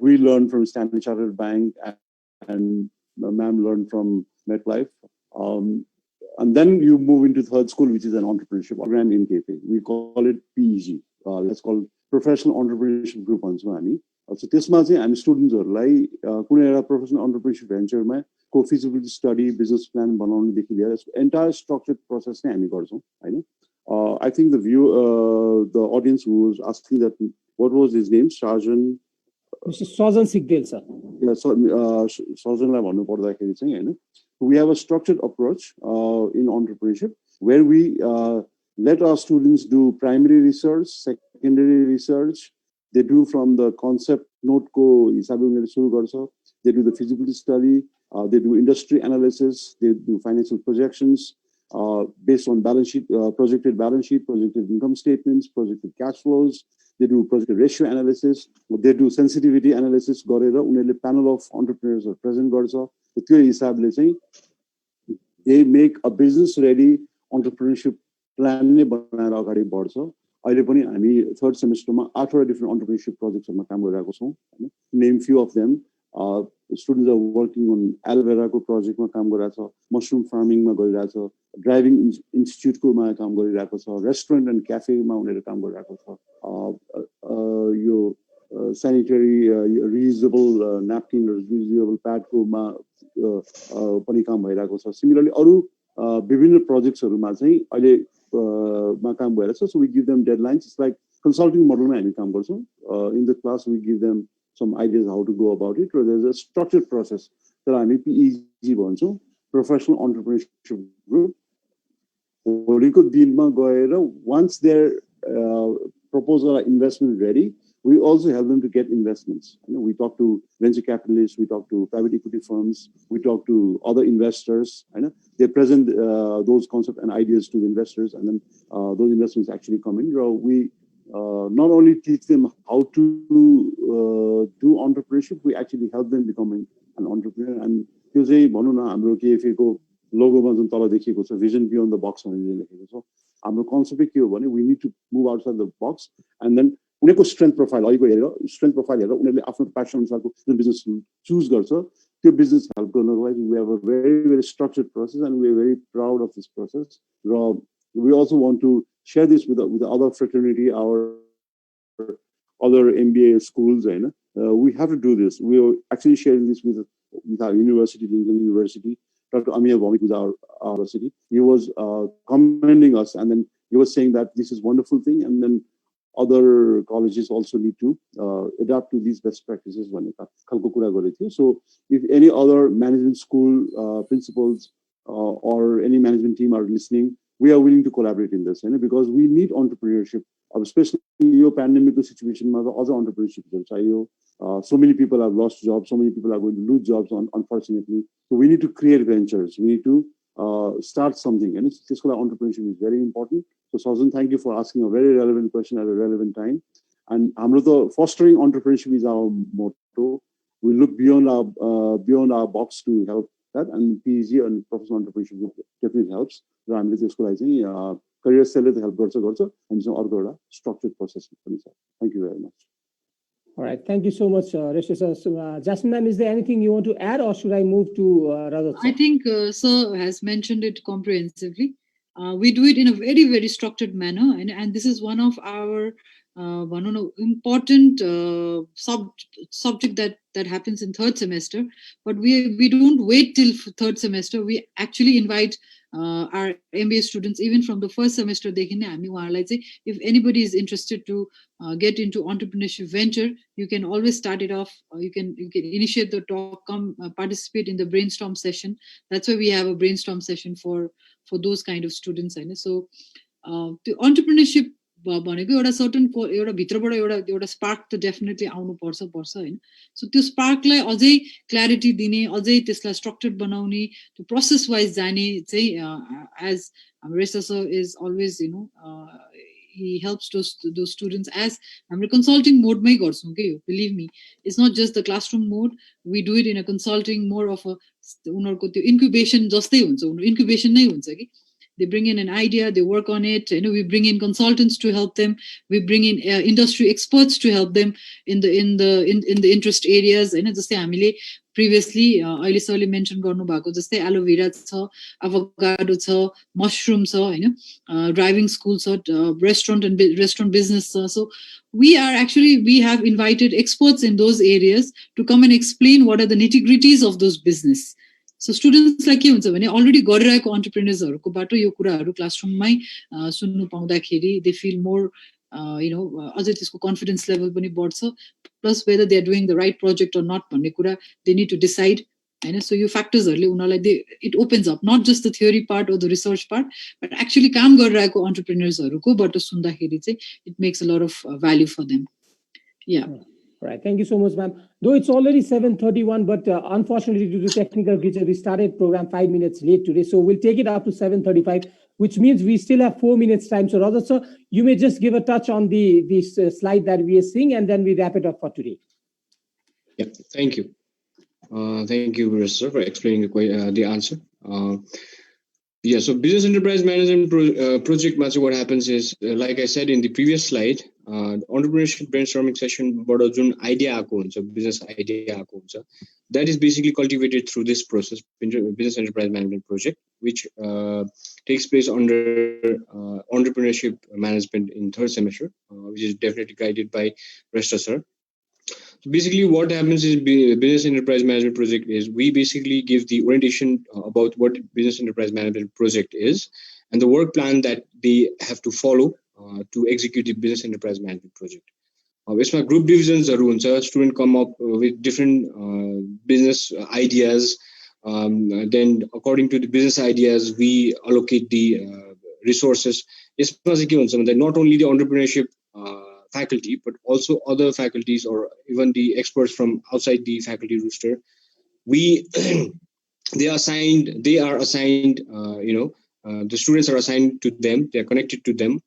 we learned from Standard Chartered Bank and ma'am learned from MetLife. And then you move into third school, which is an entrepreneurship program in KFA. We call it PEG. That's called Professional Entrepreneurship Group. So त्यसमा चाहिँ हामी स्टुडेन्ट्सहरूलाई कुनै एउटा professional अन्टरप्रेन्योरशिप भेन्चरमा को feasibility study business plan बनाउनेदेखि लिएर entire structured process नै हामी गर्छौँ हैन I think the audience who was asking that what was his name, Sarjan Mr. Sajan Sigdel, sir. Yeah, so Sarjanलाई भन्नु पर्दाखेरि चाहिँ हैन we have a structured approach in entrepreneurship where we let our students do primary research, secondary research. They do from the concept note ko हिसाबले उनीहरुले सुरु गर्छ. They do the feasibility study, they do industry analysis, they do financial projections based on balance sheet, projected income statements, projected cash flows. They do projected ratio analysis. They do sensitivity analysis. गरेर उनीहरुले panel of entrepreneurs present गर्छ. त्यो हिसाबले चाहिँ they make a business ready entrepreneurship plan नै बनाएर अगाडि बढ्छ. अहिले पनि हामी थर्ड सेमेस्टरमा 8 वटा डिफरेंट entrepreneurship प्रोजेक्ट्सहरुमा काम गरिरहेको छौं हैन. Name few of them. Students are working on aloe vera को प्रोजेक्टमा काम गरिरहेछ, मशरूम फार्मिङमा गरिरहेछ, ड्राइभिङ इन्स्टिट्युटको मा काम गरिरहेको छ, रेस्टुरेन्ट एन्ड क्याफेमा उनीहरु काम गरिरहेको छ. यो sanitary reusable napkin or reusable pad को मा पनि काम भइरहेको छ. Similarly अरु विभिन्न प्रोजेक्ट्सहरुमा चाहिँ अहिले मा काम भइरहेछ. So we give them deadlines. It's like consulting model मा हामी काम गर्छौं. In the class we give them some ideas how to go about it. Or there's a structured process that हामी PEG भन्छौं, Professional Entrepreneurship Group. भोलिको दिनमा गएर once their proposal or investment ready, we also help them to get investments. You know, we talk to venture capitalists, we talk to private equity firms, we talk to other investors. You know, they present those concepts and ideas to the investors, and then those investments actually come in. We not only teach them how to do entrepreneurship, we actually help them becoming an entrepreneur. And त्यो चाहिँ भनौं न हाम्रो KFA को लोगोमा जुन तल देखिएको छ vision beyond the box भनेर लेखेको छ. हाम्रो कन्सेप्ट के हो भने we need to move outside the box, and then उनीहरुको स्ट्रेंथ प्रोफाइल अहिलेको हेरेर स्ट्रेंथ प्रोफाइल हेरेर उनीहरुले आफ्नो प्यासन अनुसारको जुन बिजनेस चुज गर्छ त्यो बिजनेस हेल्प गर्नको लागि we have a very structured process and we are very proud of this process. We also want to share this with the other fraternity, our other MBA schools. We have to do this. We are actually sharing this with our university, Lincoln University. Dr. Amir Vomik was our university. He was commending us, and then he was saying that this is a wonderful thing, and then other colleges also need to adapt to these best practices. So if any other management school principals or any management team are listening, we are willing to collaborate in this, because we need entrepreneurship, especially in your pandemic situation, other entrepreneurship. So many people have lost jobs, so many people are going to lose jobs, unfortunately. So we need to create ventures. We need to start something, and this entrepreneurship is very important. So Sajan, thank you for asking a very relevant question at a relevant time. And Amrita, fostering entrepreneurship is our motto. We look beyond our box to help that, and PEG and professional entrepreneurship definitely helps. So I'm career seller to help गर्छ and so अर्को structured process. Thank you very much. All right, thank you so much, Resta sir. So, Jasmine ma'am, is there anything you want to add, or should I move to Rajat sir? I think sir has mentioned it comprehensively. We do it in a very structured manner, and this is one of our important subject that happens in third semester. But we don't wait till third semester. We actually invite our MBA students even from the first semester. If anybody is interested to get into entrepreneurship venture, you can always start it off. You can initiate the talk, come participate in the brainstorm session. That's why we have a brainstorm session for those kind of students. So the entrepreneurship भनेको एउटा certain एउटा भित्रबाट एउटा spark त definitely आउनु पर्छ हैन. सो त्यो स्पार्कलाई अझै क्ल्यारिटी दिने, अझै त्यसलाई स्ट्रक्चर्ड बनाउने, त्यो प्रोसेस वाइज जाने चाहिँ as Resta sir is always he helps those students as हाम्रो consulting mode मै गर्छौं के यो. Believe me, it's not just the classroom mode. We do it in a consulting more of a उनीहरुको त्यो incubation जस्तै हुन्छ, incubation नै हुन्छ कि. They bring in an idea, they work on it. We bring in consultants to help them. We bring in industry experts to help them in the interest areas. जस्तै हामीले previously अहिले सरले mention गर्नु भएको जस्तै aloe vera छ, avocado छ, mushroom छ, driving school छ, restaurant business छ. So we have invited experts in those areas to come and explain what are the nitty-gritties of those business. So students like के हुन्छ भने already गरिरहेको entrepreneursहरुको बाट यो कुराहरु क्लासरुममै सुन्नु पाउँदाखेरि they feel more अझै त्यसको confidence level पनि बढ्छ, plus whether they are doing the right project or not भन्ने कुरा they need to decide. So यो factorsहरुले उनीहरुलाई it opens up not just the theory part or the research part, but actually काम गरिरहेको entrepreneursहरुको बाट सुन्दाखेरि चाहिँ it makes a lot of value for them. Yeah. Right. Thank you so much, ma'am. Though it's already 7:31, but unfortunately due to technical glitches, we started program 5 minutes late today. So we'll take it up to 7:35, which means we still have 4 minutes time. So Rajat sir, you may just give a touch on this slide that we are seeing, and then we wrap it up for today. Yeah, thank you. Thank you, Resta, for explaining the answer. So business enterprise management project, what happens is, like I said in the previous slide, entrepreneurship brainstorming session, idea business idea that is basically cultivated through this process, business enterprise management project, which takes place under entrepreneurship management in 3rd semester, which is definitely guided by Resta sir. So basically what happens is business enterprise management project is we basically give the orientation about what business enterprise management project is and the work plan that they have to follow to execute the business enterprise management project. Isma group divisions student come up with different business ideas. Then according to the business ideas, we allocate the resources. Not only the entrepreneurship faculty, but also other faculties or even the experts from outside the faculty roster. They are assigned, the students are assigned to them, they are connected to them.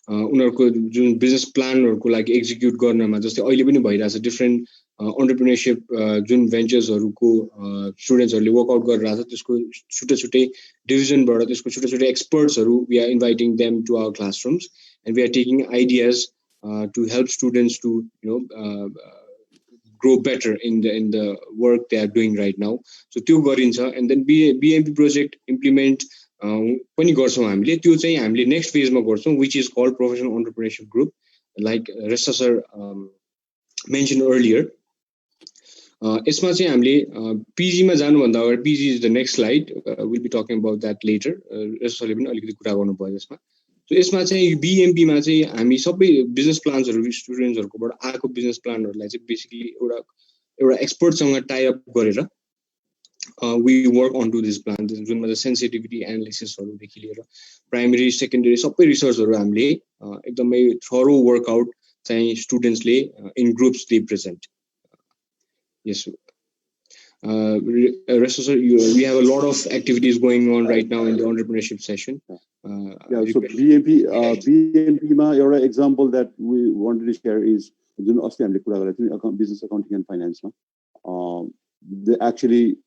Business plan or execute garnama just the different entrepreneurship ventures or students or work out division experts we are inviting them to our classrooms and we are taking ideas to help students to grow better in the work they are doing right now. So त्यो गरिन्छ and then BMP project implement पनि गर्छौं हामीले त्यो चाहिँ हामीले next phase मा गर्छौं which is called professional entrepreneurship group like Resta sir mentioned earlier. यसमा चाहिँ हामीले PG मा जानु भन्दा अगाडि PG is the next slide, we'll be talking about that later. Resta सरले पनि अलिकति कुरा गर्नु भयो यसमा. So यसमा चाहिँ BMP मा चाहिँ हामी सबै बिजनेस प्लान्सहरु स्टुडेन्ट्सहरुकोबाट आएको बिजनेस प्लानहरुलाई चाहिँ बेसिकली एउटा एक्सपर्ट सँग टाइ अप गरेर we work onto this plan जुनमा चाहिँ sensitivity analysis हरु देखि लिएर प्राइमरी सेकेन्डरी सबै रिसर्चहरु हामीले एकदमै थरो वर्कआउट चाहिँ स्टुडेन्ट्सले in groups they present. Yes. Resta sir, we have a lot of activities going on right now in the entrepreneurship session. So BMP ma एउटा example that we wanted to share is जुन अस्ति हामीले कुरा गरेको थियौ business accounting and finance ma they actually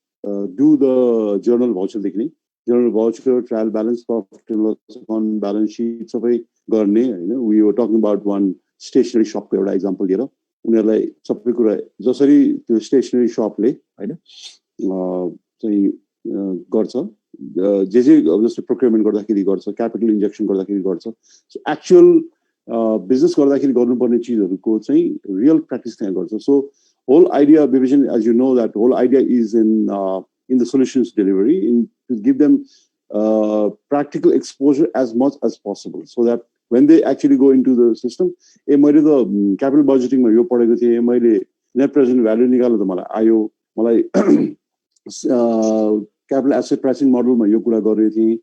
do the journal voucher देखि journal voucher, trial balance, profit and loss account, balance sheet सबै गर्ने we were talking about one stationery shop को एउटा example लिएर उनीहरुलाई सबै कुरा जसरी त्यो स्टेशनरी शपले हैन चाहिँ गर्छ जे जस्तो प्रोक्युरमेन्ट गर्दाखेरि गर्छ क्यापिटल इन्जेक्सन गर्दाखेरि गर्छ सो एक्चुअल बिजनेस गर्दाखेरि गर्नुपर्ने चीजहरुको चाहिँ रियल प्र्याक्टिस त्यहाँ गर्छ. So whole idea division as you know that whole idea is in the solutions delivery in to give them practical exposure as much as possible so that when they actually go into the system मैले त capital budgeting मा यो पढेको थिए मैले net present value निकाल्नु त मलाई आयो मलाई capital asset pricing model मा यो कुरा गरेको थिए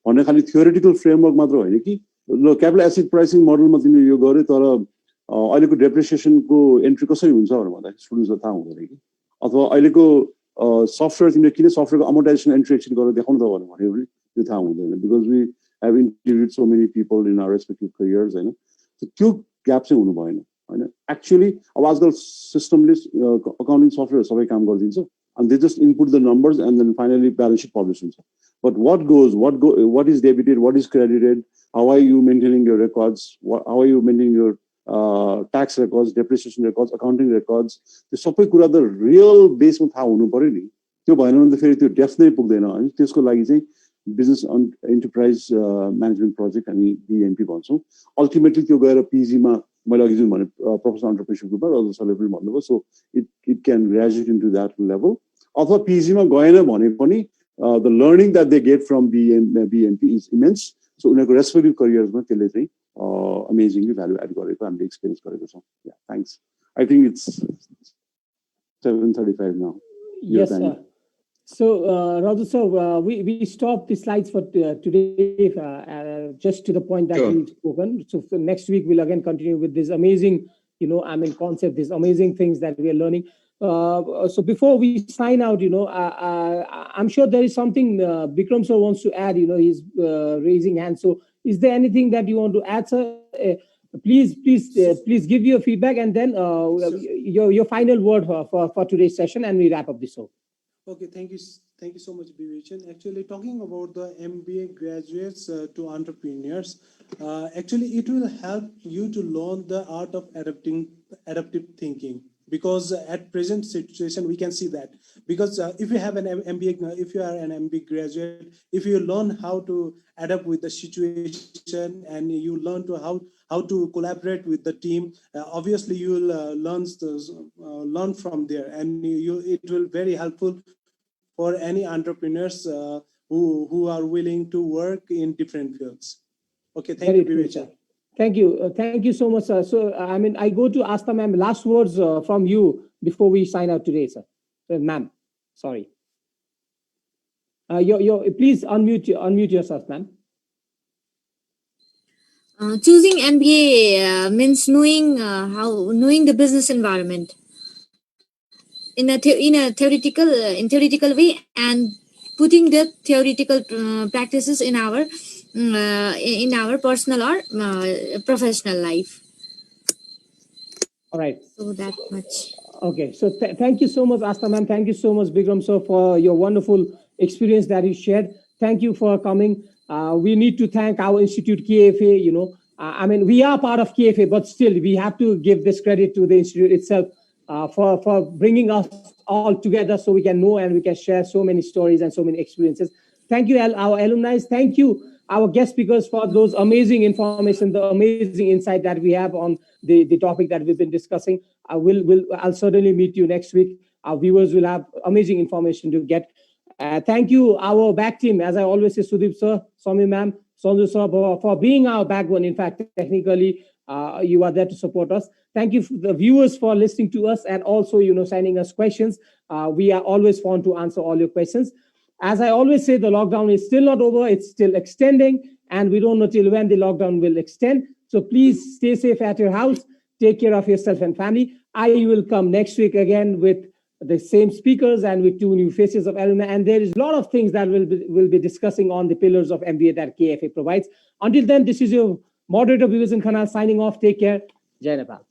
भन्ने खाली theoretical framework मात्र होइन कि ल capital asset pricing model मा तिमीले यो गरे तर अहिलेको depreciation को entry कसरी हुन्छ भनेर भन्दा स्टुडेन्ट्सलाई थाहा हुँदैन कि अथवा अहिलेको सफ्टवेयर तिमीले किन सफ्टवेयरको amortization entry एकचोटि गरेर देखाउनु त भन्यो भने त्यो थाहा हुँदैन because we have interviewed so many people in our respective careers हैन. So त्यो ग्याप चाहिँ हुनु भएन हैन. एक्चुअली अब आजकल सिस्टमले अकाउन्टिङ सफ्टवेयर सबै काम गरिदिन्छ and they just input the numbers and then finally balance sheet publish हुन्छ. But what is debited, what is credited, how are you maintaining your records, how are you maintaining your tax records, depreciation records, accounting records, त्यो सबै कुरा त real बेसमा थाहा हुनु पर्यो नि। त्यो भएन भने त फेरि त्यो डेप्थ नै पुग्दैन हैन। त्यसको लागि चाहिँ बिजनेस एन्टरप्राइज म्यानेजमेन्ट प्रोजेक्ट हामी बीएमपी भन्छौँ। अल्टिमेटली त्यो गएर पीजीमा मैले अघि जुन भने प्रोफेसनल एन्टरप्रेन्योरशिप ग्रुपमा रजत सरले पनि भन्नुभयो, so it can graduate into that level. अथवा पीजीमा गएन भने पनि the learning that they get from BMP is immense. So उनीहरूको रेस्पेक्टिभ करियर्समा त्यसले चाहिँ अमेजिङली भ्यालु एड गरेको हामीले एक्सपिरियन्स गरेको छौँ। Yeah, thanks. I think it's 7:35 now. Yes, sir. So, Rajat sir, we stopped the slides for today just to the point that we've spoken. So for next week, we'll again continue with this amazing, concept, these amazing things that we are learning. So before we sign out, I'm sure there is something Bikram sir wants to add. He's raising hands. So is there anything that you want to add, sir? Please give your feedback and then your final word for today's session, and we wrap up this show. Okay, thank you so much, Bivechan. Actually, talking about the MBA graduates to entrepreneurs, actually it will help you to learn the art of adaptive thinking. Because at present situation, we can see that. Because if you have an MBA, if you are an MBA graduate, if you learn how to adapt with the situation and you learn to how to collaborate with the team, obviously you will learn from there, and it will very helpful for any entrepreneurs who are willing to work in different fields. Okay, thank you, Vivek. Thank you so much, sir. So, I go to Asta ma'am. Last words from you before we sign out today, sir. Ma'am, sorry. Please unmute yourself, ma'am. Choosing MBA means knowing the business environment in a theoretical way, and putting the theoretical practices in our personal or professional life. All right. So that much. Okay. So thank you so much, Asta ma'am. Thank you so much, Bikram sir, for your wonderful experience that you shared. Thank you for coming. We need to thank our institute, KFA. We are part of KFA, but still we have to give this credit to the institute itself for bringing us all together so we can know and we can share so many stories and so many experiences. Thank you, our alumni. Thank you, our guest speakers, for those amazing information, the amazing insight that we have on the topic that we've been discussing. I'll certainly meet you next week. Our viewers will have amazing information to get. Thank you, our back team. As I always say, Sudeep sir, Swami ma'am, Sonju sir, for being our backbone. In fact, technically, you are there to support us. Thank you, the viewers, for listening to us and also, sending us questions. We are always fond to answer all your questions. As I always say, the lockdown is still not over. It's still extending, and we don't know till when the lockdown will extend. So please stay safe at your house. Take care of yourself and family. I will come next week again with the same speakers and with 2 new faces of alumni. And there is a lot of things that we'll be discussing on the pillars of MBA that KFA provides. Until then, this is your moderator, Vivek Khanal, signing off. Take care. Jai Nepal.